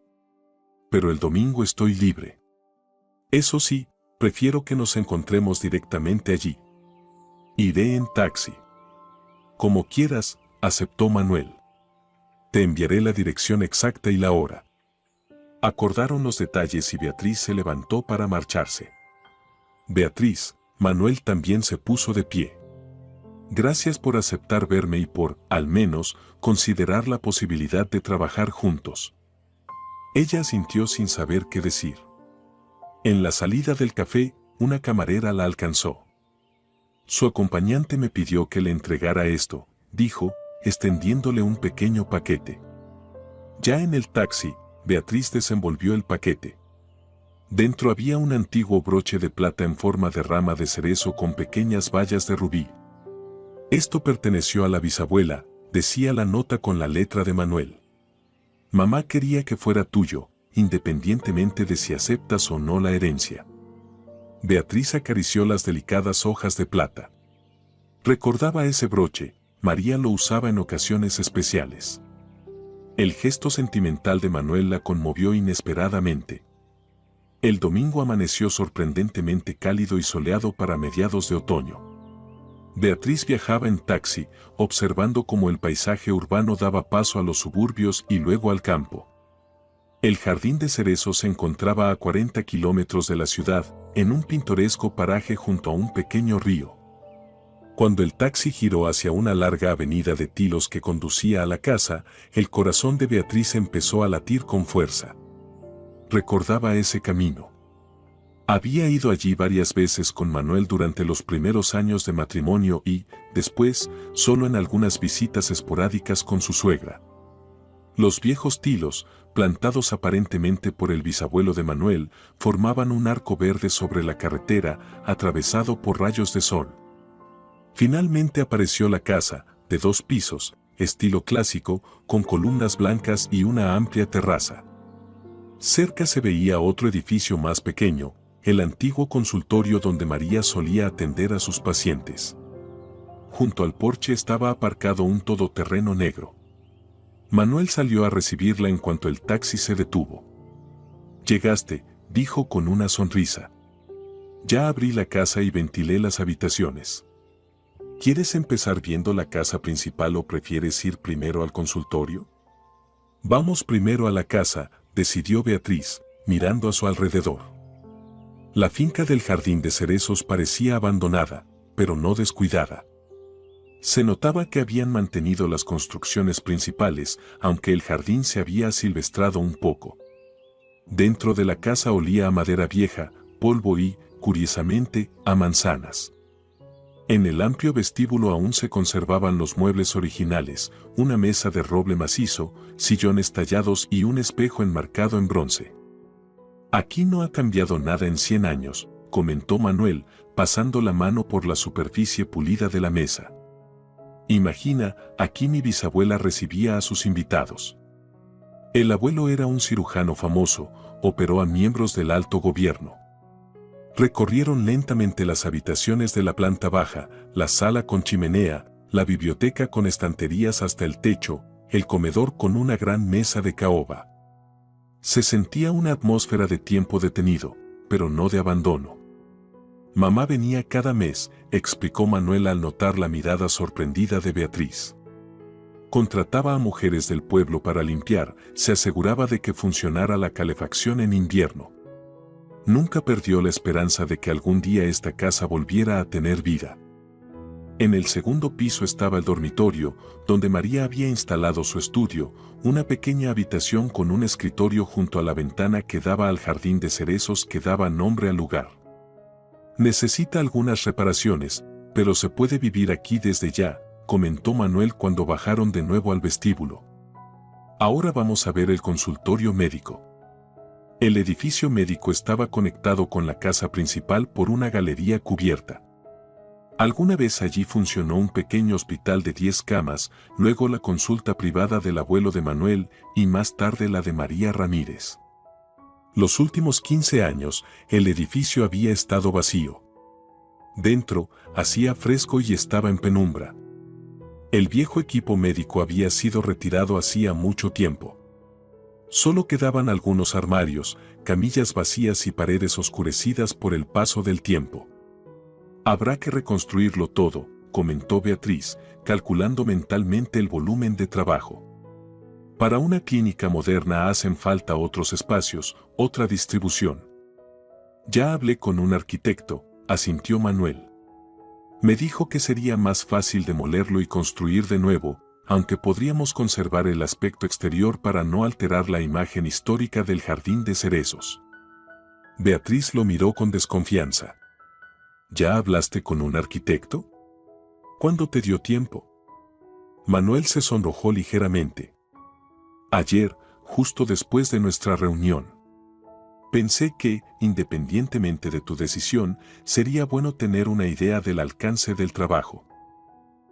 Pero el domingo estoy libre. Eso sí, prefiero que nos encontremos directamente allí. Iré en taxi. Como quieras, aceptó Manuel. Te enviaré la dirección exacta y la hora. Acordaron los detalles y Beatriz se levantó para marcharse. Beatriz, Manuel también se puso de pie. Gracias por aceptar verme y por, al menos, considerar la posibilidad de trabajar juntos. Ella asintió sin saber qué decir. En la salida del café, una camarera la alcanzó. Su acompañante me pidió que le entregara esto, dijo, extendiéndole un pequeño paquete. Ya en el taxi, Beatriz desenvolvió el paquete. Dentro había un antiguo broche de plata en forma de rama de cerezo con pequeñas bayas de rubí. Esto perteneció a la bisabuela, decía la nota con la letra de Manuel. Mamá quería que fuera tuyo, independientemente de si aceptas o no la herencia. Beatriz acarició las delicadas hojas de plata. Recordaba ese broche, María lo usaba en ocasiones especiales. El gesto sentimental de Manuel la conmovió inesperadamente. El domingo amaneció sorprendentemente cálido y soleado para mediados de otoño. Beatriz viajaba en taxi, observando cómo el paisaje urbano daba paso a los suburbios y luego al campo. El jardín de cerezos se encontraba a 40 kilómetros de la ciudad, en un pintoresco paraje junto a un pequeño río. Cuando el taxi giró hacia una larga avenida de tilos que conducía a la casa, el corazón de Beatriz empezó a latir con fuerza. Recordaba ese camino. Había ido allí varias veces con Manuel durante los primeros años de matrimonio y, después, solo en algunas visitas esporádicas con su suegra. Los viejos tilos, plantados aparentemente por el bisabuelo de Manuel, formaban un arco verde sobre la carretera, atravesado por rayos de sol. Finalmente apareció la casa, de 2 pisos, estilo clásico, con columnas blancas y una amplia terraza. Cerca se veía otro edificio más pequeño, el antiguo consultorio donde María solía atender a sus pacientes. Junto al porche estaba aparcado un todoterreno negro. Manuel salió a recibirla en cuanto el taxi se detuvo. «Llegaste», dijo con una sonrisa. «Ya abrí la casa y ventilé las habitaciones. ¿Quieres empezar viendo la casa principal o prefieres ir primero al consultorio?» «Vamos primero a la casa», decidió Beatriz, mirando a su alrededor. La finca del jardín de cerezos parecía abandonada, pero no descuidada. Se notaba que habían mantenido las construcciones principales, aunque el jardín se había asilvestrado un poco. Dentro de la casa olía a madera vieja, polvo y, curiosamente, a manzanas. En el amplio vestíbulo aún se conservaban los muebles originales, una mesa de roble macizo, sillones tallados y un espejo enmarcado en bronce. «Aquí no ha cambiado nada en 100 años», comentó Manuel, pasando la mano por la superficie pulida de la mesa. «Imagina, aquí mi bisabuela recibía a sus invitados. El abuelo era un cirujano famoso, operó a miembros del alto gobierno». Recorrieron lentamente las habitaciones de la planta baja, la sala con chimenea, la biblioteca con estanterías hasta el techo, el comedor con una gran mesa de caoba. Se sentía una atmósfera de tiempo detenido, pero no de abandono. «Mamá venía cada mes», explicó Manuel al notar la mirada sorprendida de Beatriz. Contrataba a mujeres del pueblo para limpiar, se aseguraba de que funcionara la calefacción en invierno. Nunca perdió la esperanza de que algún día esta casa volviera a tener vida. En el segundo piso estaba el dormitorio, donde María había instalado su estudio, una pequeña habitación con un escritorio junto a la ventana que daba al jardín de cerezos que daba nombre al lugar. «Necesita algunas reparaciones, pero se puede vivir aquí desde ya», comentó Manuel cuando bajaron de nuevo al vestíbulo. «Ahora vamos a ver el consultorio médico». El edificio médico estaba conectado con la casa principal por una galería cubierta. Alguna vez allí funcionó un pequeño hospital de 10 camas, luego la consulta privada del abuelo de Manuel y más tarde la de María Ramírez. Los últimos 15 años, el edificio había estado vacío. Dentro, hacía fresco y estaba en penumbra. El viejo equipo médico había sido retirado hacía mucho tiempo. Solo quedaban algunos armarios, camillas vacías y paredes oscurecidas por el paso del tiempo. Habrá que reconstruirlo todo, comentó Beatriz, calculando mentalmente el volumen de trabajo. Para una clínica moderna hacen falta otros espacios, otra distribución. Ya hablé con un arquitecto, asintió Manuel. Me dijo que sería más fácil demolerlo y construir de nuevo, aunque podríamos conservar el aspecto exterior para no alterar la imagen histórica del jardín de cerezos. Beatriz lo miró con desconfianza. ¿Ya hablaste con un arquitecto? ¿Cuándo te dio tiempo? Manuel se sonrojó ligeramente. Ayer, justo después de nuestra reunión. Pensé que, independientemente de tu decisión, sería bueno tener una idea del alcance del trabajo.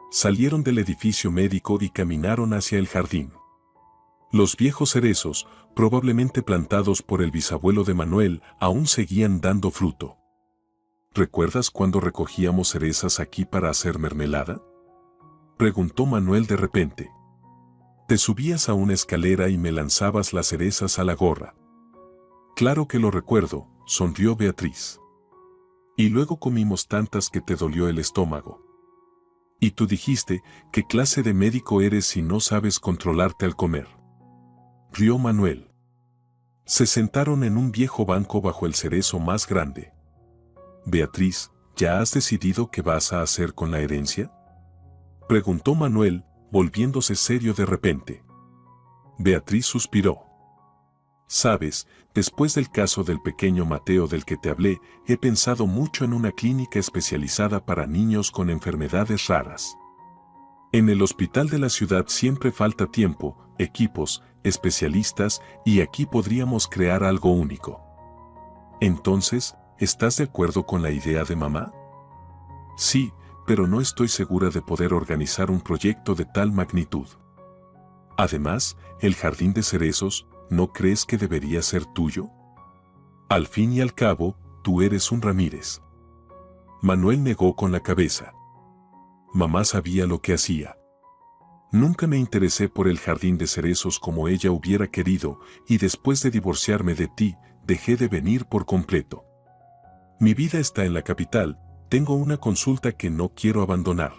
Salieron del edificio médico y caminaron hacia el jardín. Los viejos cerezos, probablemente plantados por el bisabuelo de Manuel, aún seguían dando fruto. ¿Recuerdas cuando recogíamos cerezas aquí para hacer mermelada? Preguntó Manuel de repente. Te subías a una escalera y me lanzabas las cerezas a la gorra. Claro que lo recuerdo, sonrió Beatriz. Y luego comimos tantas que te dolió el estómago. Y tú dijiste, ¿qué clase de médico eres si no sabes controlarte al comer? Rió Manuel. Se sentaron en un viejo banco bajo el cerezo más grande. Beatriz, ¿ya has decidido qué vas a hacer con la herencia? Preguntó Manuel, volviéndose serio de repente. Beatriz suspiró. Sabes, después del caso del pequeño Mateo del que te hablé, he pensado mucho en una clínica especializada para niños con enfermedades raras. En el hospital de la ciudad siempre falta tiempo, equipos, especialistas, y aquí podríamos crear algo único. Entonces, ¿estás de acuerdo con la idea de mamá? Sí, pero no estoy segura de poder organizar un proyecto de tal magnitud. Además, el jardín de cerezos, ¿no crees que debería ser tuyo? Al fin y al cabo, tú eres un Ramírez. Manuel negó con la cabeza. Mamá sabía lo que hacía. Nunca me interesé por el jardín de cerezos como ella hubiera querido, y después de divorciarme de ti, dejé de venir por completo. Mi vida está en la capital. Tengo una consulta que no quiero abandonar.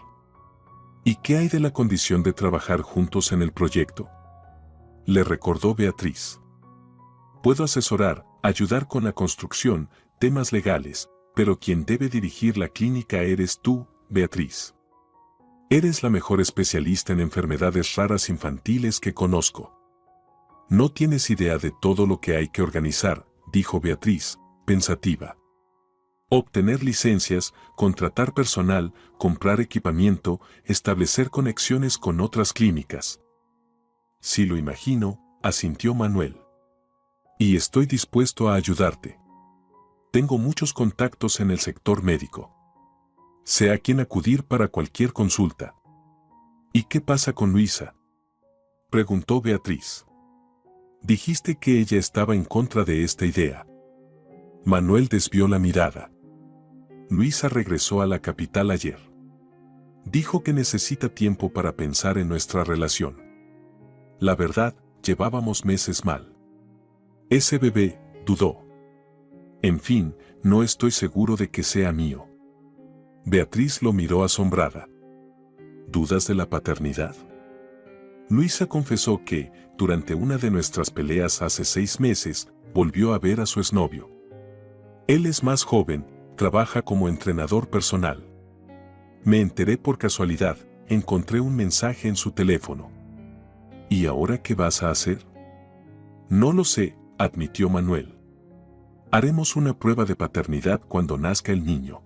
¿Y qué hay de la condición de trabajar juntos en el proyecto? Le recordó Beatriz. Puedo asesorar, ayudar con la construcción, temas legales, pero quien debe dirigir la clínica eres tú, Beatriz. Eres la mejor especialista en enfermedades raras infantiles que conozco. No tienes idea de todo lo que hay que organizar, dijo Beatriz, pensativa. Obtener licencias, contratar personal, comprar equipamiento, establecer conexiones con otras clínicas. Sí lo imagino, asintió Manuel. Y estoy dispuesto a ayudarte. Tengo muchos contactos en el sector médico. Sé a quién acudir para cualquier consulta. ¿Y qué pasa con Luisa? Preguntó Beatriz. Dijiste que ella estaba en contra de esta idea. Manuel desvió la mirada. Luisa regresó a la capital ayer. Dijo que necesita tiempo para pensar en nuestra relación. La verdad, llevábamos meses mal. Ese bebé, dudó. En fin, no estoy seguro de que sea mío. Beatriz lo miró asombrada. ¿Dudas de la paternidad? Luisa confesó que, durante una de nuestras peleas hace 6 meses, volvió a ver a su exnovio. Él es más joven, trabaja como entrenador personal. Me enteré por casualidad, encontré un mensaje en su teléfono. ¿Y ahora qué vas a hacer? No lo sé, admitió Manuel. Haremos una prueba de paternidad cuando nazca el niño.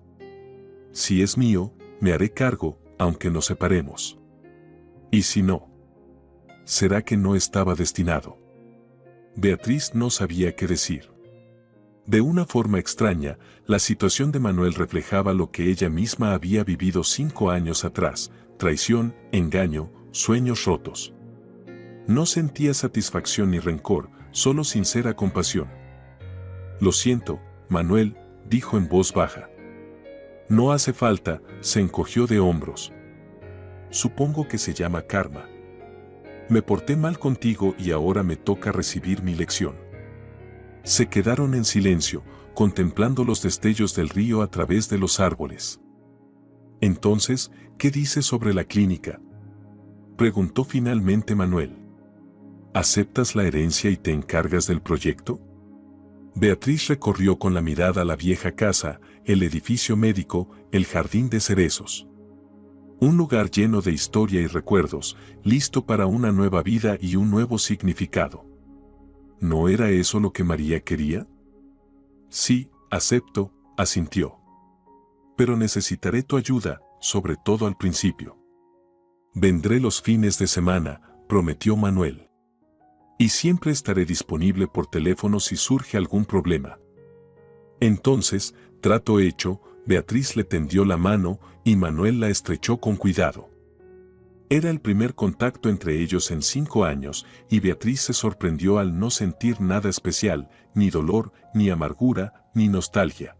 Si es mío, me haré cargo, aunque nos separemos. ¿Y si no? ¿Será que no estaba destinado? Beatriz no sabía qué decir. De una forma extraña, la situación de Manuel reflejaba lo que ella misma había vivido 5 años atrás: traición, engaño, sueños rotos. No sentía satisfacción ni rencor, solo sincera compasión. Lo siento, Manuel, dijo en voz baja. No hace falta, se encogió de hombros. Supongo que se llama karma. Me porté mal contigo y ahora me toca recibir mi lección. Se quedaron en silencio, contemplando los destellos del río a través de los árboles. Entonces, ¿qué dices sobre la clínica?, preguntó finalmente Manuel. ¿Aceptas la herencia y te encargas del proyecto? Beatriz recorrió con la mirada la vieja casa, el edificio médico, el jardín de cerezos. Un lugar lleno de historia y recuerdos, listo para una nueva vida y un nuevo significado. ¿No era eso lo que María quería? Sí, acepto, asintió. Pero necesitaré tu ayuda, sobre todo al principio. Vendré los fines de semana, prometió Manuel. Y siempre estaré disponible por teléfono si surge algún problema. Entonces, trato hecho, Beatriz le tendió la mano y Manuel la estrechó con cuidado. Era el primer contacto entre ellos en 5 años y Beatriz se sorprendió al no sentir nada especial, ni dolor, ni amargura, ni nostalgia.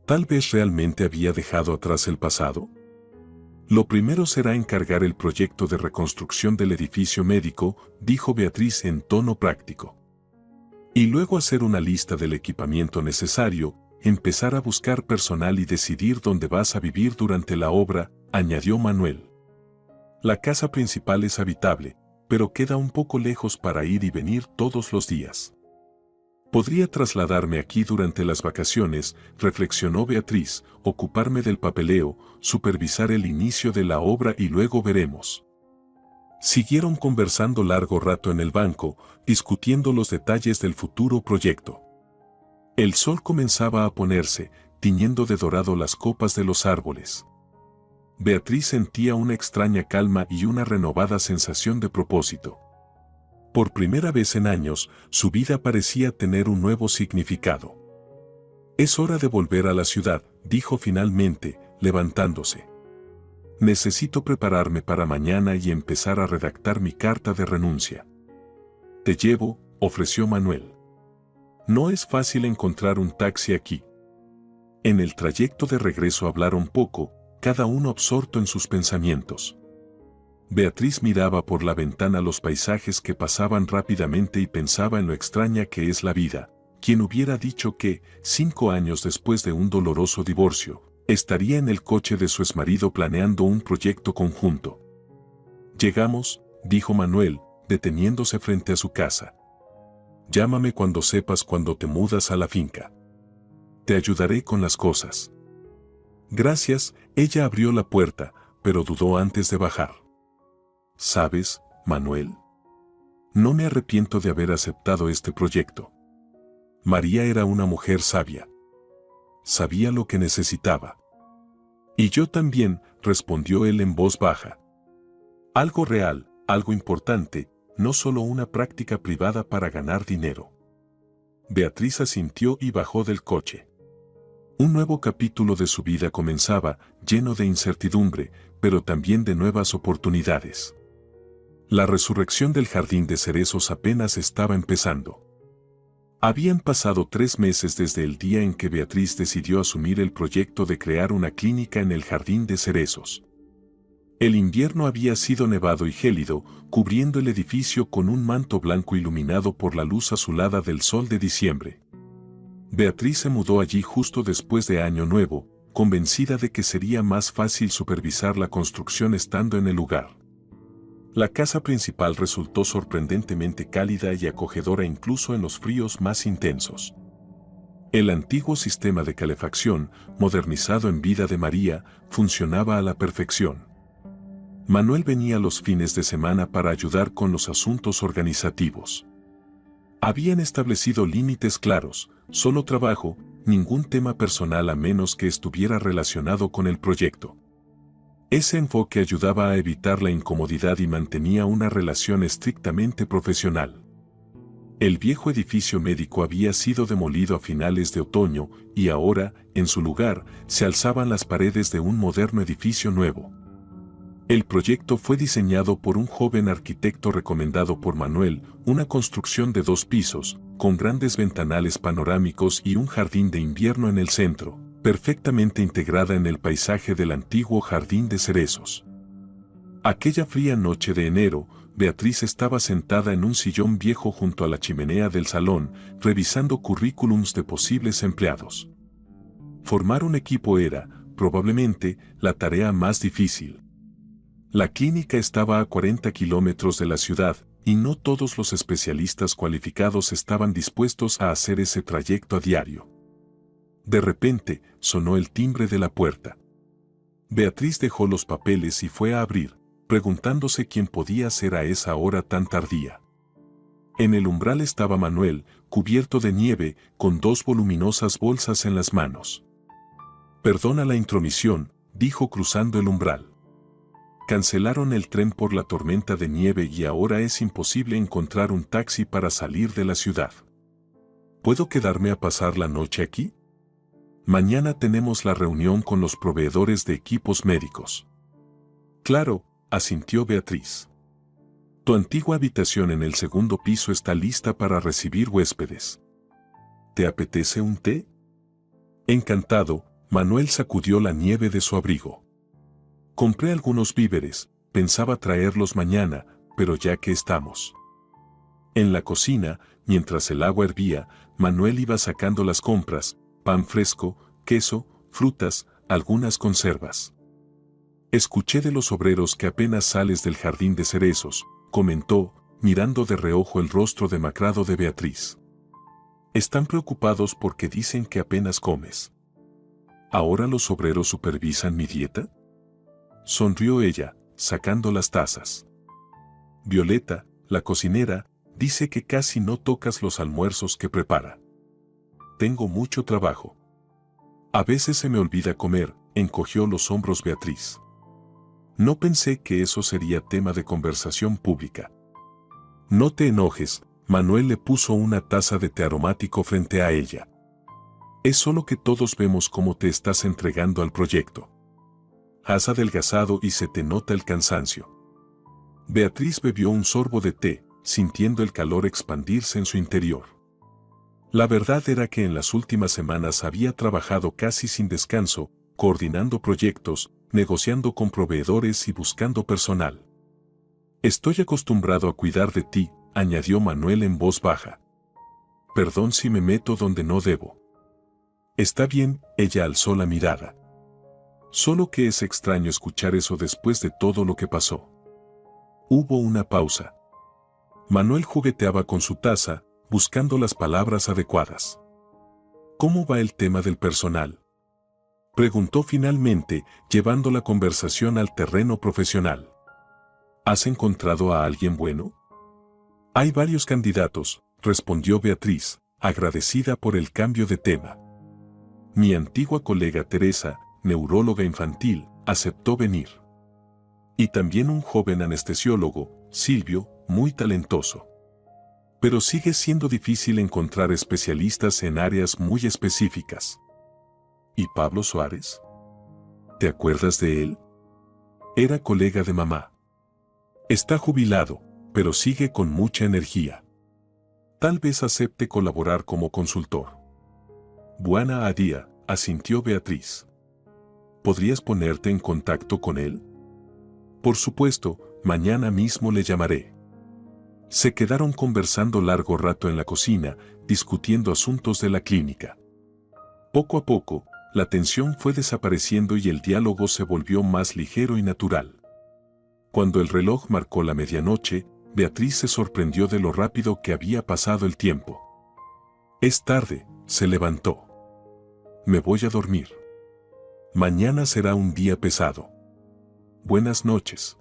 ¿Tal vez realmente había dejado atrás el pasado? Lo primero será encargar el proyecto de reconstrucción del edificio médico, dijo Beatriz en tono práctico. Y luego hacer una lista del equipamiento necesario, empezar a buscar personal y decidir dónde vas a vivir durante la obra, añadió Manuel. La casa principal es habitable, pero queda un poco lejos para ir y venir todos los días. Podría trasladarme aquí durante las vacaciones, reflexionó Beatriz, ocuparme del papeleo, supervisar el inicio de la obra y luego veremos. Siguieron conversando largo rato en el banco, discutiendo los detalles del futuro proyecto. El sol comenzaba a ponerse, tiñendo de dorado las copas de los árboles. Beatriz sentía una extraña calma y una renovada sensación de propósito. Por primera vez en años, su vida parecía tener un nuevo significado. Es hora de volver a la ciudad, dijo finalmente, levantándose. Necesito prepararme para mañana y empezar a redactar mi carta de renuncia. Te llevo, ofreció Manuel. No es fácil encontrar un taxi aquí. En el trayecto de regreso hablaron poco, cada uno absorto en sus pensamientos. Beatriz miraba por la ventana los paisajes que pasaban rápidamente y pensaba en lo extraña que es la vida. ¿Quién hubiera dicho que, 5 años después de un doloroso divorcio, estaría en el coche de su exmarido planeando un proyecto conjunto? Llegamos, dijo Manuel, deteniéndose frente a su casa. Llámame cuando sepas cuándo te mudas a la finca. Te ayudaré con las cosas. Gracias, ella abrió la puerta, pero dudó antes de bajar. ¿Sabes, Manuel? No me arrepiento de haber aceptado este proyecto. María era una mujer sabia. Sabía lo que necesitaba. Y yo también, respondió él en voz baja. Algo real, algo importante, no solo una práctica privada para ganar dinero. Beatriz asintió y bajó del coche. Un nuevo capítulo de su vida comenzaba, lleno de incertidumbre, pero también de nuevas oportunidades. La resurrección del jardín de cerezos apenas estaba empezando. Habían pasado 3 meses desde el día en que Beatriz decidió asumir el proyecto de crear una clínica en el jardín de cerezos. El invierno había sido nevado y gélido, cubriendo el edificio con un manto blanco iluminado por la luz azulada del sol de diciembre. Beatriz se mudó allí justo después de Año Nuevo, convencida de que sería más fácil supervisar la construcción estando en el lugar. La casa principal resultó sorprendentemente cálida y acogedora incluso en los fríos más intensos. El antiguo sistema de calefacción, modernizado en vida de María, funcionaba a la perfección. Manuel venía los fines de semana para ayudar con los asuntos organizativos. Habían establecido límites claros, solo trabajo, ningún tema personal a menos que estuviera relacionado con el proyecto. Ese enfoque ayudaba a evitar la incomodidad y mantenía una relación estrictamente profesional. El viejo edificio médico había sido demolido a finales de otoño y ahora, en su lugar, se alzaban las paredes de un moderno edificio nuevo. El proyecto fue diseñado por un joven arquitecto recomendado por Manuel, una construcción de 2 pisos, con grandes ventanales panorámicos y un jardín de invierno en el centro, perfectamente integrada en el paisaje del antiguo jardín de cerezos. Aquella fría noche de enero, Beatriz estaba sentada en un sillón viejo junto a la chimenea del salón, revisando currículums de posibles empleados. Formar un equipo era, probablemente, la tarea más difícil. La clínica estaba a 40 kilómetros de la ciudad, y no todos los especialistas cualificados estaban dispuestos a hacer ese trayecto a diario. De repente, sonó el timbre de la puerta. Beatriz dejó los papeles y fue a abrir, preguntándose quién podía ser a esa hora tan tardía. En el umbral estaba Manuel, cubierto de nieve, con 2 voluminosas bolsas en las manos. «Perdona la intromisión», dijo cruzando el umbral. Cancelaron el tren por la tormenta de nieve y ahora es imposible encontrar un taxi para salir de la ciudad. ¿Puedo quedarme a pasar la noche aquí? Mañana tenemos la reunión con los proveedores de equipos médicos. Claro, asintió Beatriz. Tu antigua habitación en el 2º piso está lista para recibir huéspedes. ¿Te apetece un té? Encantado, Manuel sacudió la nieve de su abrigo. Compré algunos víveres, pensaba traerlos mañana, pero ya que estamos. En la cocina, mientras el agua hervía, Manuel iba sacando las compras, pan fresco, queso, frutas, algunas conservas. Escuché de los obreros que apenas sales del jardín de cerezos, comentó, mirando de reojo el rostro demacrado de Beatriz. Están preocupados porque dicen que apenas comes. ¿Ahora los obreros supervisan mi dieta? Sonrió ella, sacando las tazas. Violeta, la cocinera, dice que casi no tocas los almuerzos que prepara. Tengo mucho trabajo. A veces se me olvida comer, encogió los hombros Beatriz. No pensé que eso sería tema de conversación pública. No te enojes, Manuel le puso una taza de té aromático frente a ella. Es solo que todos vemos cómo te estás entregando al proyecto. Has adelgazado y se te nota el cansancio. Beatriz bebió un sorbo de té, sintiendo el calor expandirse en su interior. La verdad era que en las últimas semanas había trabajado casi sin descanso, coordinando proyectos, negociando con proveedores y buscando personal. Estoy acostumbrado a cuidar de ti, añadió Manuel en voz baja. Perdón si me meto donde no debo. Está bien, ella alzó la mirada. Solo que es extraño escuchar eso después de todo lo que pasó. Hubo una pausa. Manuel jugueteaba con su taza, buscando las palabras adecuadas. ¿Cómo va el tema del personal?, preguntó finalmente, llevando la conversación al terreno profesional. ¿Has encontrado a alguien bueno? Hay varios candidatos, respondió Beatriz, agradecida por el cambio de tema. Mi antigua colega Teresa, neuróloga infantil, aceptó venir. Y también un joven anestesiólogo, Silvio, muy talentoso. Pero sigue siendo difícil encontrar especialistas en áreas muy específicas. ¿Y Pablo Suárez? ¿Te acuerdas de él? Era colega de mamá. Está jubilado, pero sigue con mucha energía. Tal vez acepte colaborar como consultor. Buena idea, asintió Beatriz. ¿Podrías ponerte en contacto con él? Por supuesto, mañana mismo le llamaré. Se quedaron conversando largo rato en la cocina, discutiendo asuntos de la clínica. Poco a poco, la tensión fue desapareciendo y el diálogo se volvió más ligero y natural. Cuando el reloj marcó la medianoche, Beatriz se sorprendió de lo rápido que había pasado el tiempo. Es tarde, se levantó. Me voy a dormir. Mañana será un día pesado. Buenas noches.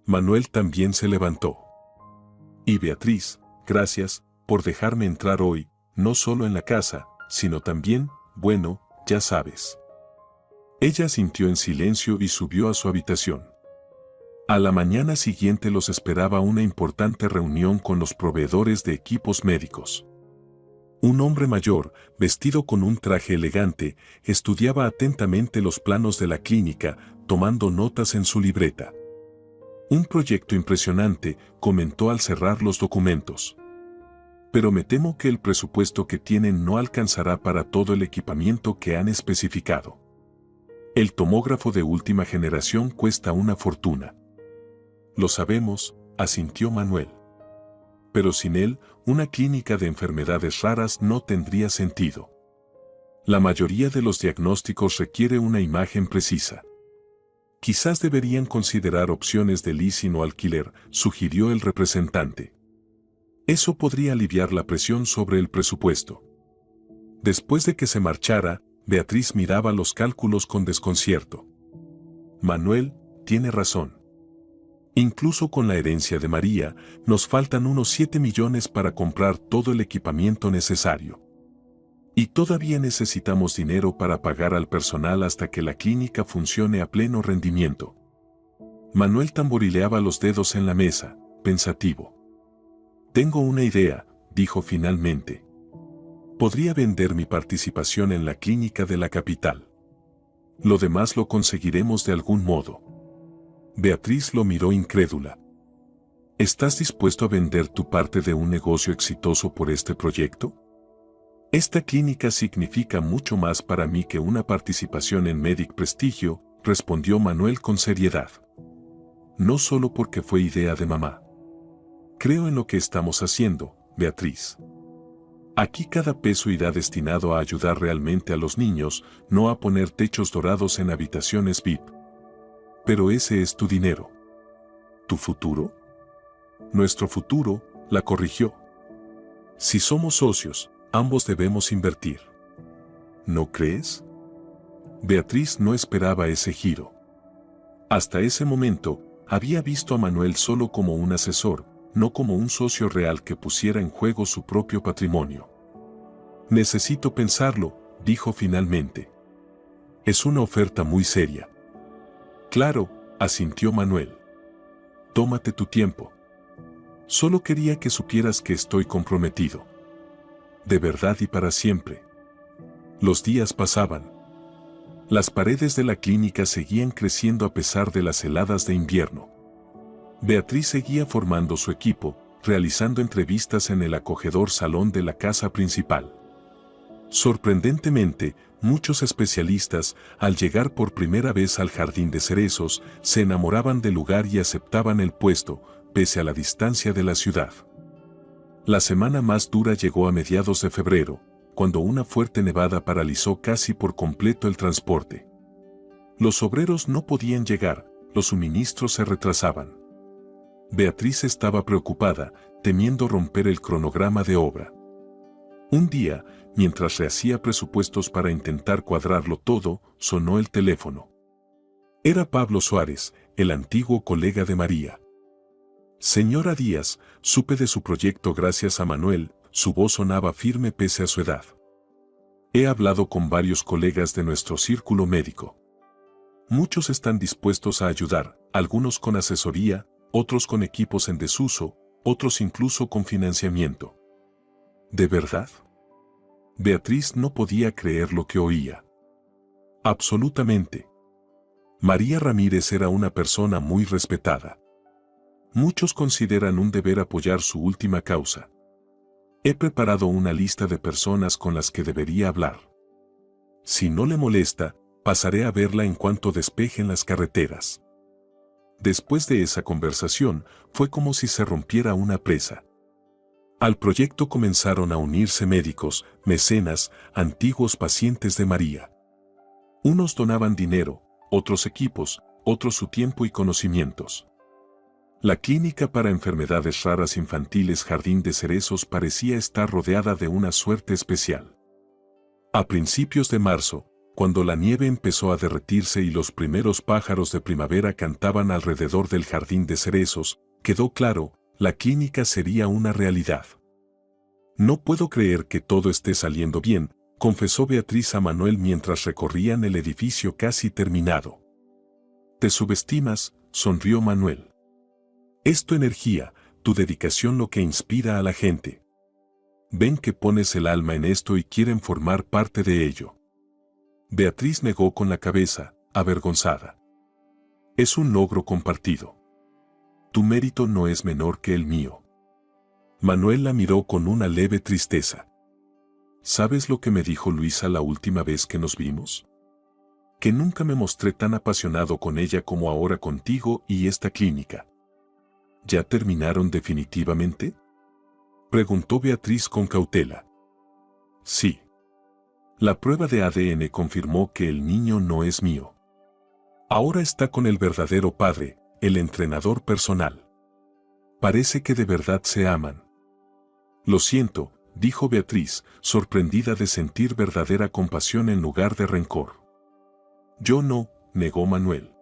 Manuel también se levantó. Y Beatriz, gracias por dejarme entrar hoy, no solo en la casa, sino también, bueno, ya sabes. Ella asintió en silencio y subió a su habitación. A la mañana siguiente los esperaba una importante reunión con los proveedores de equipos médicos. Un hombre mayor, vestido con un traje elegante, estudiaba atentamente los planos de la clínica, tomando notas en su libreta. Un proyecto impresionante, comentó al cerrar los documentos. Pero me temo que el presupuesto que tienen no alcanzará para todo el equipamiento que han especificado. El tomógrafo de última generación cuesta una fortuna. Lo sabemos, asintió Manuel. Pero sin él, una clínica de enfermedades raras no tendría sentido. La mayoría de los diagnósticos requiere una imagen precisa. Quizás deberían considerar opciones de leasing o alquiler, sugirió el representante. Eso podría aliviar la presión sobre el presupuesto. Después de que se marchara, Beatriz miraba los cálculos con desconcierto. Manuel tiene razón. Incluso con la herencia de María, nos faltan unos 7 millones para comprar todo el equipamiento necesario. Y todavía necesitamos dinero para pagar al personal hasta que la clínica funcione a pleno rendimiento. Manuel tamborileaba los dedos en la mesa, pensativo. Tengo una idea, dijo finalmente. Podría vender mi participación en la clínica de la capital. Lo demás lo conseguiremos de algún modo. Beatriz lo miró incrédula. ¿Estás dispuesto a vender tu parte de un negocio exitoso por este proyecto? Esta clínica significa mucho más para mí que una participación en Medic Prestigio, respondió Manuel con seriedad. No solo porque fue idea de mamá. Creo en lo que estamos haciendo, Beatriz. Aquí cada peso irá destinado a ayudar realmente a los niños, no a poner techos dorados en habitaciones VIP. Pero ese es tu dinero. ¿Tu futuro? Nuestro futuro, la corrigió. Si somos socios, ambos debemos invertir. ¿No crees? Beatriz no esperaba ese giro. Hasta ese momento, había visto a Manuel solo como un asesor, no como un socio real que pusiera en juego su propio patrimonio. Necesito pensarlo, dijo finalmente. Es una oferta muy seria. Claro, asintió Manuel. Tómate tu tiempo. Solo quería que supieras que estoy comprometido. De verdad y para siempre. Los días pasaban. Las paredes de la clínica seguían creciendo a pesar de las heladas de invierno. Beatriz seguía formando su equipo, realizando entrevistas en el acogedor salón de la casa principal. Sorprendentemente, muchos especialistas, al llegar por primera vez al Jardín de Cerezos, se enamoraban del lugar y aceptaban el puesto, pese a la distancia de la ciudad. La semana más dura llegó a mediados de febrero, cuando una fuerte nevada paralizó casi por completo el transporte. Los obreros no podían llegar, los suministros se retrasaban. Beatriz estaba preocupada, temiendo romper el cronograma de obra. Un día, mientras rehacía presupuestos para intentar cuadrarlo todo, sonó el teléfono. Era Pablo Suárez, el antiguo colega de María. Señora Díaz, supe de su proyecto gracias a Manuel, su voz sonaba firme pese a su edad. He hablado con varios colegas de nuestro círculo médico. Muchos están dispuestos a ayudar, algunos con asesoría, otros con equipos en desuso, otros incluso con financiamiento. ¿De verdad? Beatriz no podía creer lo que oía. Absolutamente. María Ramírez era una persona muy respetada. Muchos consideran un deber apoyar su última causa. He preparado una lista de personas con las que debería hablar. Si no le molesta, pasaré a verla en cuanto despejen las carreteras. Después de esa conversación, fue como si se rompiera una presa. Al proyecto comenzaron a unirse médicos, mecenas, antiguos pacientes de María. Unos donaban dinero, otros equipos, otros su tiempo y conocimientos. La clínica para enfermedades raras infantiles Jardín de Cerezos parecía estar rodeada de una suerte especial. A principios de marzo, cuando la nieve empezó a derretirse y los primeros pájaros de primavera cantaban alrededor del Jardín de Cerezos, quedó claro, la clínica sería una realidad. No puedo creer que todo esté saliendo bien, confesó Beatriz a Manuel mientras recorrían el edificio casi terminado. Te subestimas, sonrió Manuel. Es tu energía, tu dedicación lo que inspira a la gente. Ven que pones el alma en esto y quieren formar parte de ello. Beatriz negó con la cabeza, avergonzada. Es un logro compartido. Tu mérito no es menor que el mío. Manuel la miró con una leve tristeza. ¿Sabes lo que me dijo Luisa la última vez que nos vimos? Que nunca me mostré tan apasionado con ella como ahora contigo y esta clínica. ¿Ya terminaron definitivamente?, preguntó Beatriz con cautela. Sí. La prueba de ADN confirmó que el niño no es mío. Ahora está con el verdadero padre, el entrenador personal. Parece que de verdad se aman. Lo siento, dijo Beatriz, sorprendida de sentir verdadera compasión en lugar de rencor. Yo no, negó Manuel.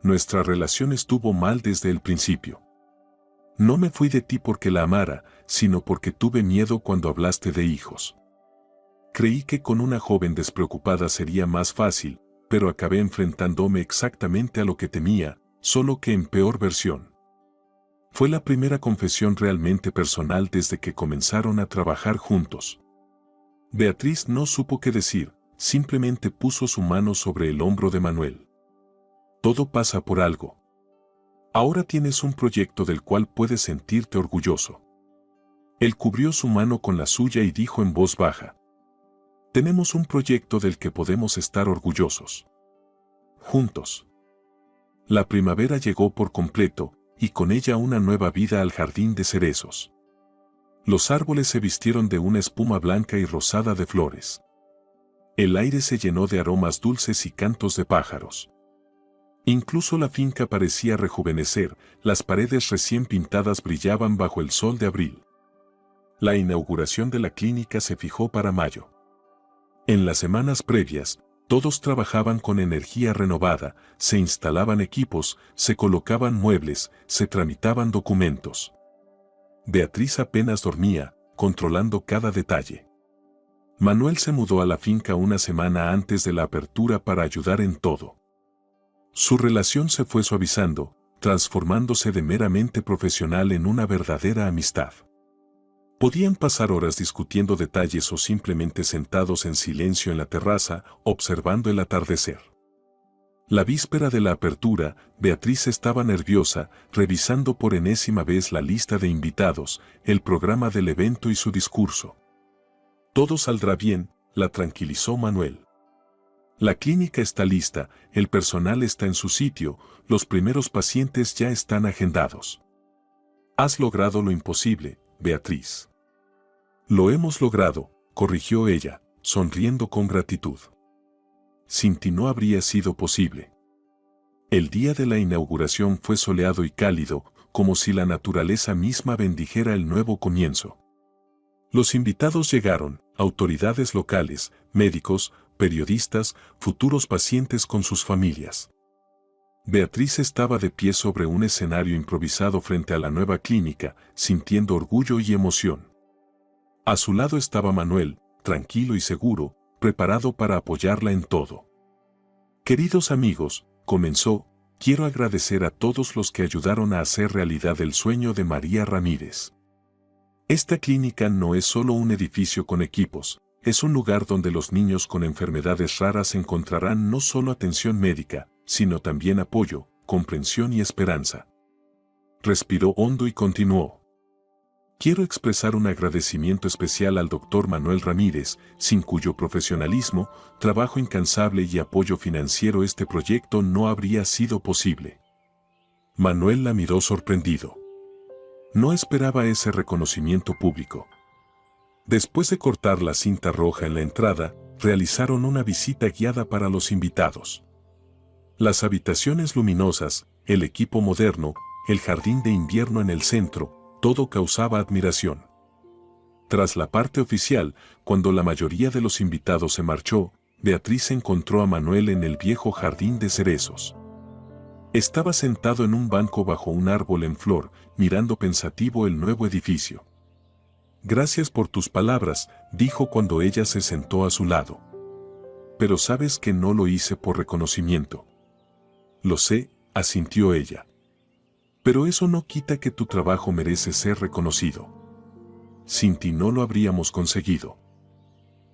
Nuestra relación estuvo mal desde el principio. No me fui de ti porque la amara, sino porque tuve miedo cuando hablaste de hijos. Creí que con una joven despreocupada sería más fácil, pero acabé enfrentándome exactamente a lo que temía, solo que en peor versión. Fue la primera confesión realmente personal desde que comenzaron a trabajar juntos. Beatriz no supo qué decir, simplemente puso su mano sobre el hombro de Manuel. Todo pasa por algo. Ahora tienes un proyecto del cual puedes sentirte orgulloso. Él cubrió su mano con la suya y dijo en voz baja. Tenemos un proyecto del que podemos estar orgullosos. Juntos. La primavera llegó por completo, y con ella una nueva vida al jardín de cerezos. Los árboles se vistieron de una espuma blanca y rosada de flores. El aire se llenó de aromas dulces y cantos de pájaros. Incluso la finca parecía rejuvenecer, las paredes recién pintadas brillaban bajo el sol de abril. La inauguración de la clínica se fijó para mayo. En las semanas previas, todos trabajaban con energía renovada, se instalaban equipos, se colocaban muebles, se tramitaban documentos. Beatriz apenas dormía, controlando cada detalle. Manuel se mudó a la finca una semana antes de la apertura para ayudar en todo. Su relación se fue suavizando, transformándose de meramente profesional en una verdadera amistad. Podían pasar horas discutiendo detalles o simplemente sentados en silencio en la terraza, observando el atardecer. La víspera de la apertura, Beatriz estaba nerviosa, revisando por enésima vez la lista de invitados, el programa del evento y su discurso. Todo saldrá bien, la tranquilizó Manuel. La clínica está lista, el personal está en su sitio, los primeros pacientes ya están agendados. Has logrado lo imposible, Beatriz. Lo hemos logrado, corrigió ella, sonriendo con gratitud. Sin ti no habría sido posible. El día de la inauguración fue soleado y cálido, como si la naturaleza misma bendijera el nuevo comienzo. Los invitados llegaron, autoridades locales, médicos, periodistas, futuros pacientes con sus familias. Beatriz estaba de pie sobre un escenario improvisado frente a la nueva clínica, sintiendo orgullo y emoción. A su lado estaba Manuel, tranquilo y seguro, preparado para apoyarla en todo. Queridos amigos, comenzó, quiero agradecer a todos los que ayudaron a hacer realidad el sueño de María Ramírez. Esta clínica no es solo un edificio con equipos, es un lugar donde los niños con enfermedades raras encontrarán no solo atención médica, sino también apoyo, comprensión y esperanza. Respiró hondo y continuó. Quiero expresar un agradecimiento especial al Dr. Manuel Ramírez, sin cuyo profesionalismo, trabajo incansable y apoyo financiero este proyecto no habría sido posible. Manuel la miró sorprendido. No esperaba ese reconocimiento público. Después de cortar la cinta roja en la entrada, realizaron una visita guiada para los invitados. Las habitaciones luminosas, el equipo moderno, el jardín de invierno en el centro, todo causaba admiración. Tras la parte oficial, cuando la mayoría de los invitados se marchó, Beatriz encontró a Manuel en el viejo jardín de cerezos. Estaba sentado en un banco bajo un árbol en flor, mirando pensativo el nuevo edificio. Gracias por tus palabras, dijo cuando ella se sentó a su lado. Pero sabes que no lo hice por reconocimiento. Lo sé, asintió ella. Pero eso no quita que tu trabajo merece ser reconocido. Sin ti no lo habríamos conseguido.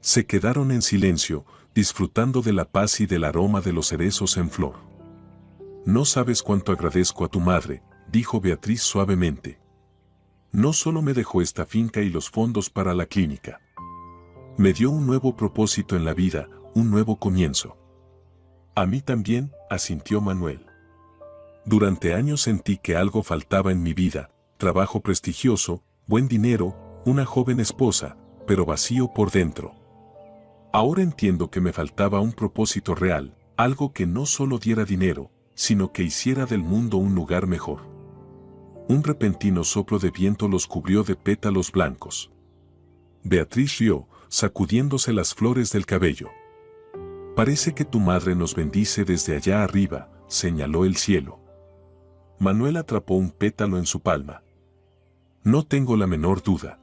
Se quedaron en silencio, disfrutando de la paz y del aroma de los cerezos en flor. no sabes cuánto agradezco a tu madre, dijo Beatriz suavemente. No solo me dejó esta finca y los fondos para la clínica. Me dio un nuevo propósito en la vida, un nuevo comienzo. A mí también, asintió Manuel. Durante años sentí que algo faltaba en mi vida, trabajo prestigioso, buen dinero, una joven esposa, pero vacío por dentro. Ahora entiendo que me faltaba un propósito real, algo que no solo diera dinero, sino que hiciera del mundo un lugar mejor. Un repentino soplo de viento los cubrió de pétalos blancos. Beatriz rió, sacudiéndose las flores del cabello. Parece que tu madre nos bendice desde allá arriba, señaló el cielo. Manuel atrapó un pétalo en su palma. No tengo la menor duda.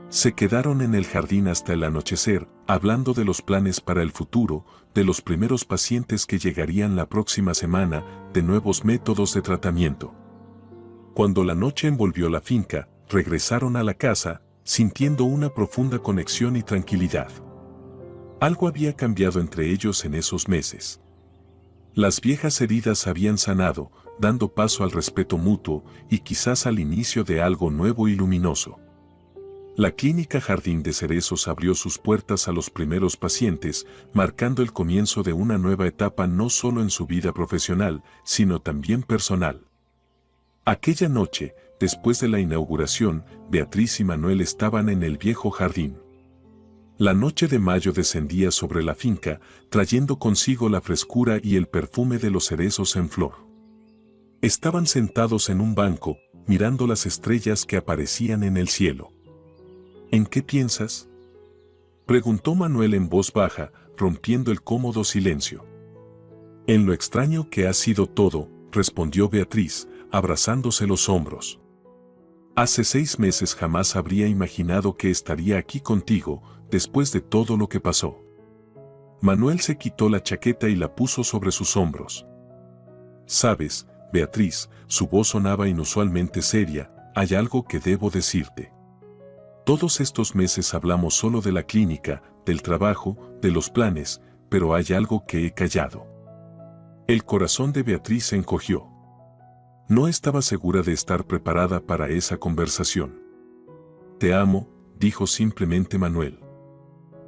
Se quedaron en el jardín hasta el anochecer, hablando de los planes para el futuro, de los primeros pacientes que llegarían la próxima semana, de nuevos métodos de tratamiento. Cuando la noche envolvió la finca, regresaron a la casa, sintiendo una profunda conexión y tranquilidad. Algo había cambiado entre ellos en esos meses. Las viejas heridas habían sanado, dando paso al respeto mutuo y quizás al inicio de algo nuevo y luminoso. La clínica Jardín de Cerezos abrió sus puertas a los primeros pacientes, marcando el comienzo de una nueva etapa no solo en su vida profesional, sino también personal. Aquella noche, después de la inauguración, Beatriz y Manuel estaban en el viejo jardín. La noche de mayo descendía sobre la finca, trayendo consigo la frescura y el perfume de los cerezos en flor. Estaban sentados en un banco, mirando las estrellas que aparecían en el cielo. ¿En qué piensas?, preguntó Manuel en voz baja, rompiendo el cómodo silencio. En lo extraño que ha sido todo, respondió Beatriz, abrazándose los hombros. Hace 6 meses jamás habría imaginado que estaría aquí contigo, después de todo lo que pasó. Manuel se quitó la chaqueta y la puso sobre sus hombros. Sabes, Beatriz, su voz sonaba inusualmente seria, hay algo que debo decirte. Todos estos meses hablamos solo de la clínica, del trabajo, de los planes, pero hay algo que he callado. El corazón de Beatriz se encogió. No estaba segura de estar preparada para esa conversación. Te amo, dijo simplemente Manuel.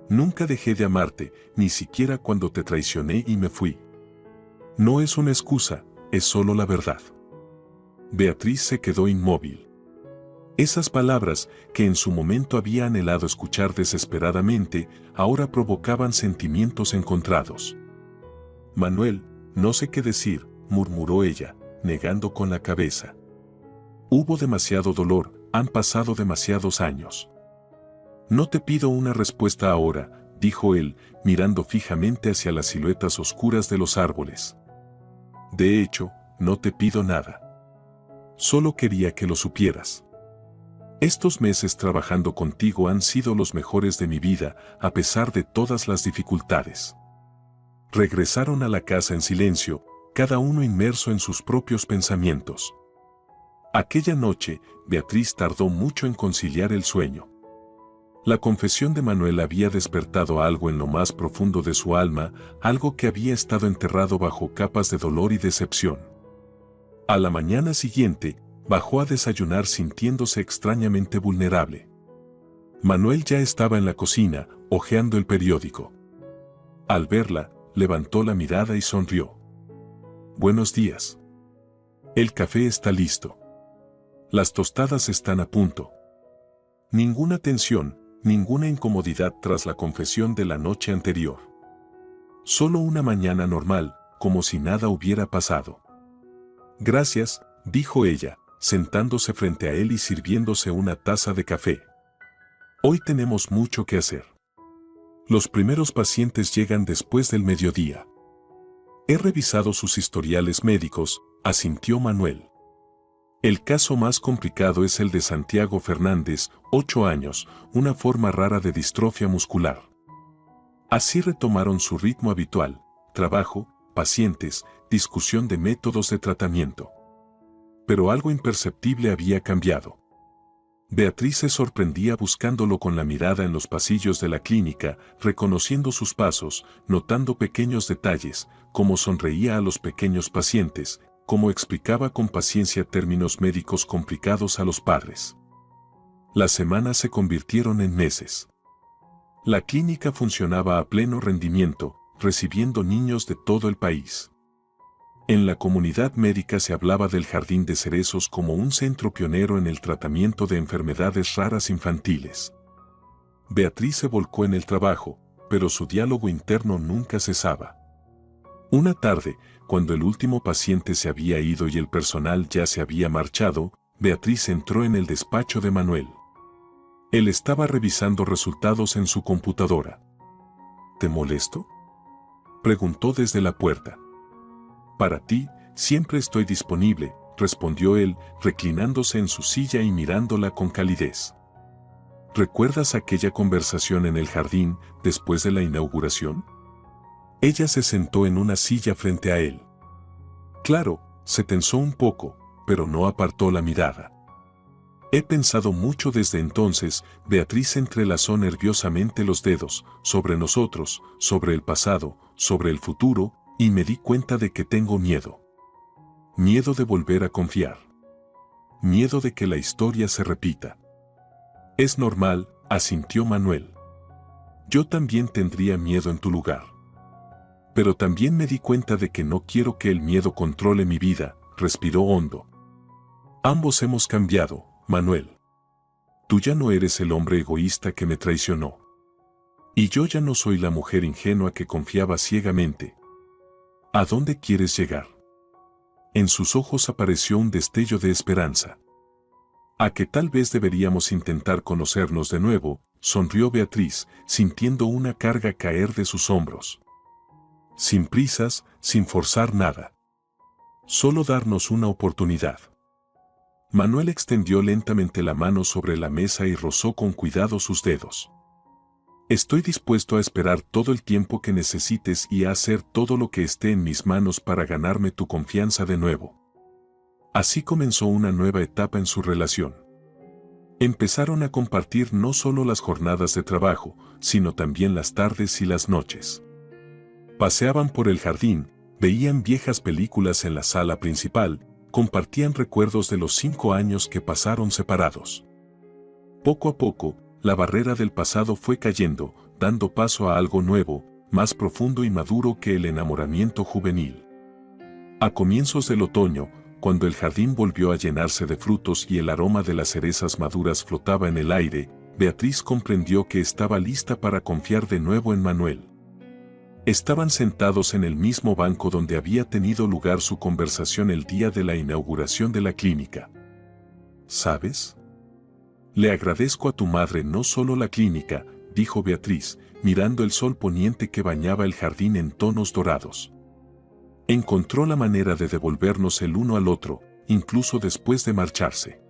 Nunca dejé de amarte, ni siquiera cuando te traicioné y me fui. No es una excusa, es solo la verdad. Beatriz se quedó inmóvil. Esas palabras, que en su momento había anhelado escuchar desesperadamente, ahora provocaban sentimientos encontrados. Manuel, no sé qué decir, murmuró ella, negando con la cabeza. Hubo demasiado dolor, han pasado demasiados años. No te pido una respuesta ahora, dijo él, mirando fijamente hacia las siluetas oscuras de los árboles. De hecho, no te pido nada. Solo quería que lo supieras. Estos meses trabajando contigo han sido los mejores de mi vida, a pesar de todas las dificultades. Regresaron a la casa en silencio, cada uno inmerso en sus propios pensamientos. Aquella noche, Beatriz tardó mucho en conciliar el sueño. La confesión de Manuel había despertado algo en lo más profundo de su alma, algo que había estado enterrado bajo capas de dolor y decepción. A la mañana siguiente, bajó a desayunar sintiéndose extrañamente vulnerable. Manuel ya estaba en la cocina, hojeando el periódico. Al verla, levantó la mirada y sonrió. Buenos días. El café está listo. Las tostadas están a punto. Ninguna tensión, ninguna incomodidad tras la confesión de la noche anterior. Solo una mañana normal, como si nada hubiera pasado. Gracias, dijo ella, sentándose frente a él y sirviéndose una taza de café. Hoy tenemos mucho que hacer. Los primeros pacientes llegan después del mediodía. He revisado sus historiales médicos, asintió Manuel. El caso más complicado es el de Santiago Fernández, 8 años, una forma rara de distrofia muscular. Así retomaron su ritmo habitual, trabajo, pacientes, discusión de métodos de tratamiento. Pero algo imperceptible había cambiado. Beatriz se sorprendía buscándolo con la mirada en los pasillos de la clínica, reconociendo sus pasos, notando pequeños detalles, cómo sonreía a los pequeños pacientes, cómo explicaba con paciencia términos médicos complicados a los padres. Las semanas se convirtieron en meses. La clínica funcionaba a pleno rendimiento, recibiendo niños de todo el país. En la comunidad médica se hablaba del Jardín de Cerezos como un centro pionero en el tratamiento de enfermedades raras infantiles. Beatriz se volcó en el trabajo, pero su diálogo interno nunca cesaba. Una tarde, cuando el último paciente se había ido y el personal ya se había marchado, Beatriz entró en el despacho de Manuel. Él estaba revisando resultados en su computadora. ¿Te molesto?, preguntó desde la puerta. Para ti, siempre estoy disponible, respondió él, reclinándose en su silla y mirándola con calidez. ¿Recuerdas aquella conversación en el jardín, después de la inauguración? Ella se sentó en una silla frente a él. Claro, se tensó un poco, pero no apartó la mirada. He pensado mucho desde entonces. Beatriz entrelazó nerviosamente los dedos, sobre nosotros, sobre el pasado, sobre el futuro, y me di cuenta de que tengo miedo. Miedo de volver a confiar. Miedo de que la historia se repita. Es normal, asintió Manuel. Yo también tendría miedo en tu lugar. Pero también me di cuenta de que no quiero que el miedo controle mi vida, respiró hondo. Ambos hemos cambiado, Manuel. Tú ya no eres el hombre egoísta que me traicionó. Y yo ya no soy la mujer ingenua que confiaba ciegamente. ¿A dónde quieres llegar? En sus ojos apareció un destello de esperanza. A que tal vez deberíamos intentar conocernos de nuevo, sonrió Beatriz, sintiendo una carga caer de sus hombros. Sin prisas, sin forzar nada. Solo darnos una oportunidad. Manuel extendió lentamente la mano sobre la mesa y rozó con cuidado sus dedos. Estoy dispuesto a esperar todo el tiempo que necesites y a hacer todo lo que esté en mis manos para ganarme tu confianza de nuevo. Así comenzó una nueva etapa en su relación. Empezaron a compartir no solo las jornadas de trabajo, sino también las tardes y las noches. Paseaban por el jardín, veían viejas películas en la sala principal, compartían recuerdos de los 5 años que pasaron separados. Poco a poco, la barrera del pasado fue cayendo, dando paso a algo nuevo, más profundo y maduro que el enamoramiento juvenil. A comienzos del otoño, cuando el jardín volvió a llenarse de frutos y el aroma de las cerezas maduras flotaba en el aire, Beatriz comprendió que estaba lista para confiar de nuevo en Manuel. Estaban sentados en el mismo banco donde había tenido lugar su conversación el día de la inauguración de la clínica. ¿Sabes? Le agradezco a tu madre no solo la clínica, dijo Beatriz, mirando el sol poniente que bañaba el jardín en tonos dorados. Encontró la manera de devolvernos el uno al otro, incluso después de marcharse.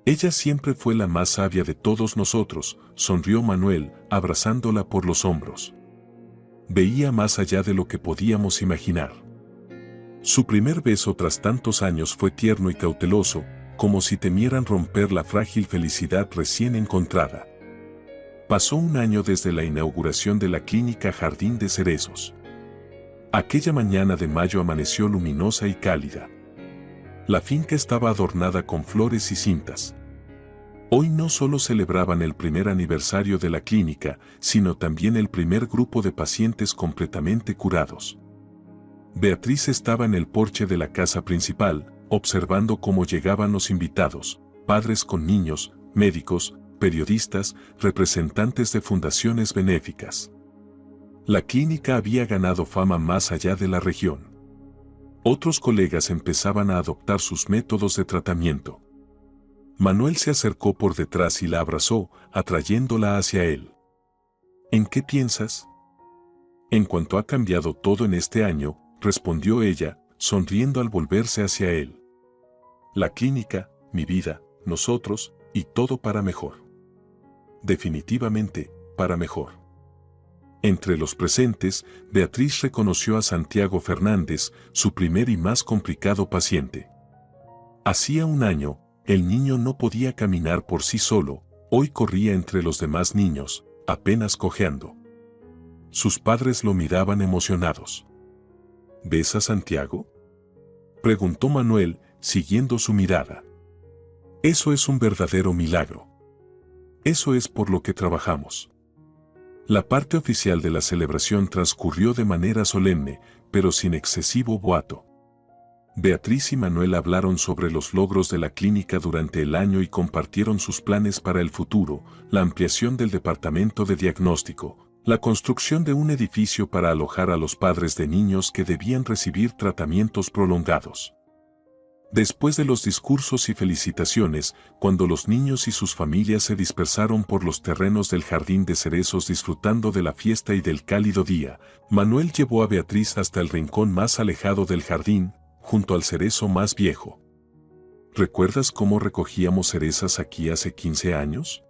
Ella siempre fue la más sabia de todos nosotros, sonrió Manuel, abrazándola por los hombros. Veía más allá de lo que podíamos imaginar. Su primer beso tras tantos años fue tierno y cauteloso, como si temieran romper la frágil felicidad recién encontrada. Pasó un año desde la inauguración de la clínica Jardín de Cerezos. Aquella mañana de mayo amaneció luminosa y cálida. La finca estaba adornada con flores y cintas. Hoy no solo celebraban el primer aniversario de la clínica, sino también el primer grupo de pacientes completamente curados. Beatriz estaba en el porche de la casa principal, observando cómo llegaban los invitados, padres con niños, médicos, periodistas, representantes de fundaciones benéficas. La clínica había ganado fama más allá de la región. Otros colegas empezaban a adoptar sus métodos de tratamiento. Manuel se acercó por detrás y la abrazó, atrayéndola hacia él. ¿En qué piensas? En cuanto ha cambiado todo en este año, respondió ella, sonriendo al volverse hacia él. La clínica, mi vida, nosotros, y todo para mejor. Definitivamente, para mejor. Entre los presentes, Beatriz reconoció a Santiago Fernández, su primer y más complicado paciente. Hacía un año, El niño no podía caminar por sí solo, hoy corría entre los demás niños, apenas cojeando. Sus padres lo miraban emocionados. ¿Ves a Santiago?, preguntó Manuel, siguiendo su mirada. Eso es un verdadero milagro. Eso es por lo que trabajamos. La parte oficial de la celebración transcurrió de manera solemne, pero sin excesivo boato. Beatriz y Manuel hablaron sobre los logros de la clínica durante el año y compartieron sus planes para el futuro, la ampliación del departamento de diagnóstico, la construcción de un edificio para alojar a los padres de niños que debían recibir tratamientos prolongados. Después de los discursos y felicitaciones, cuando los niños y sus familias se dispersaron por los terrenos del jardín de cerezos disfrutando de la fiesta y del cálido día, Manuel llevó a Beatriz hasta el rincón más alejado del jardín, junto al cerezo más viejo. ¿Recuerdas cómo recogíamos cerezas aquí hace 15 años?,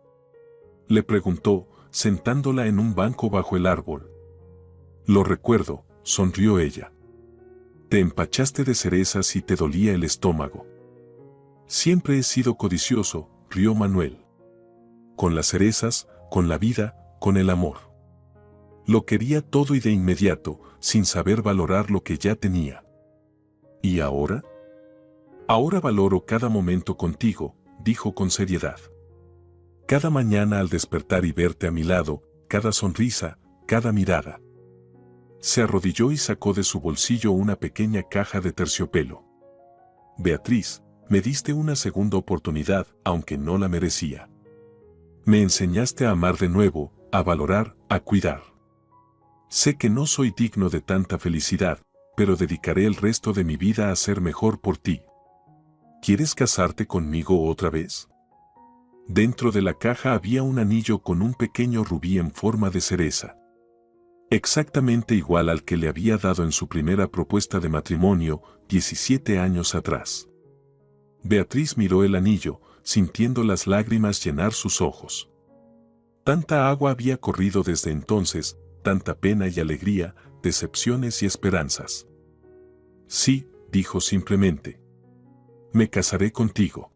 le preguntó, sentándola en un banco bajo el árbol. Lo recuerdo, sonrió ella. Te empachaste de cerezas y te dolía el estómago. Siempre he sido codicioso, rió Manuel. Con las cerezas, con la vida, con el amor. Lo quería todo y de inmediato, sin saber valorar lo que ya tenía. ¿Y ahora? Ahora valoro cada momento contigo, dijo con seriedad. Cada mañana al despertar y verte a mi lado, cada sonrisa, cada mirada. Se arrodilló y sacó de su bolsillo una pequeña caja de terciopelo. Beatriz, me diste una segunda oportunidad, aunque no la merecía. Me enseñaste a amar de nuevo, a valorar, a cuidar. Sé que no soy digno de tanta felicidad, pero dedicaré el resto de mi vida a ser mejor por ti. ¿Quieres casarte conmigo otra vez? Dentro de la caja había un anillo con un pequeño rubí en forma de cereza. Exactamente igual al que le había dado en su primera propuesta de matrimonio, 17 años atrás. Beatriz miró el anillo, sintiendo las lágrimas llenar sus ojos. Tanta agua había corrido desde entonces, tanta pena y alegría, decepciones y esperanzas. Sí, dijo simplemente. Me casaré contigo.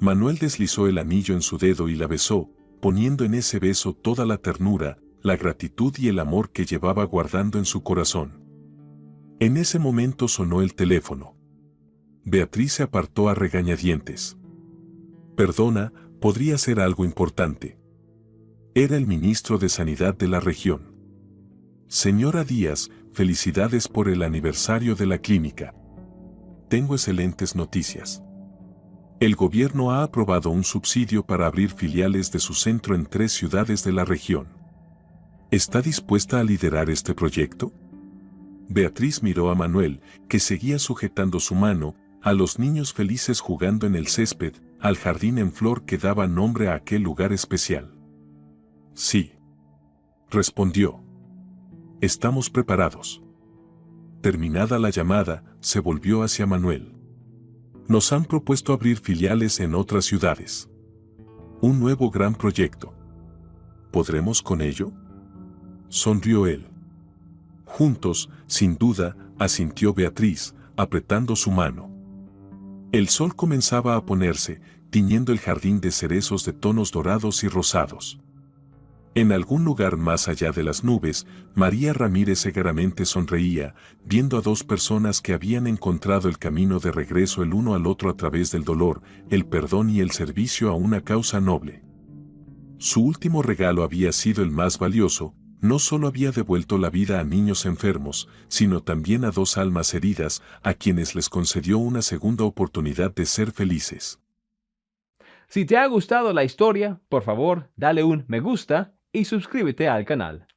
Manuel deslizó el anillo en su dedo y la besó, poniendo en ese beso toda la ternura, la gratitud y el amor que llevaba guardando en su corazón. En ese momento sonó el teléfono. Beatriz se apartó a regañadientes. Perdona, podría ser algo importante. Era el ministro de Sanidad de la región. Señora Díaz, felicidades por el aniversario de la clínica. Tengo excelentes noticias. El gobierno ha aprobado un subsidio para abrir filiales de su centro en 3 ciudades de la región. ¿Está dispuesta a liderar este proyecto? Beatriz miró a Manuel, que seguía sujetando su mano, a los niños felices jugando en el césped, al jardín en flor que daba nombre a aquel lugar especial. Sí, respondió. Estamos preparados. Terminada la llamada, se volvió hacia Manuel. Nos han propuesto abrir filiales en otras ciudades. Un nuevo gran proyecto. ¿Podremos con ello?, sonrió él. Juntos, sin duda, asintió Beatriz, apretando su mano. El sol comenzaba a ponerse, tiñendo el jardín de cerezos de tonos dorados y rosados. En algún lugar más allá de las nubes, María Ramírez segaramente sonreía, viendo a 2 personas que habían encontrado el camino de regreso el uno al otro a través del dolor, el perdón y el servicio a una causa noble. Su último regalo había sido el más valioso, no solo había devuelto la vida a niños enfermos, sino también a 2 almas heridas, a quienes les concedió una segunda oportunidad de ser felices. Si te ha gustado la historia, por favor, dale un me gusta y suscríbete al canal.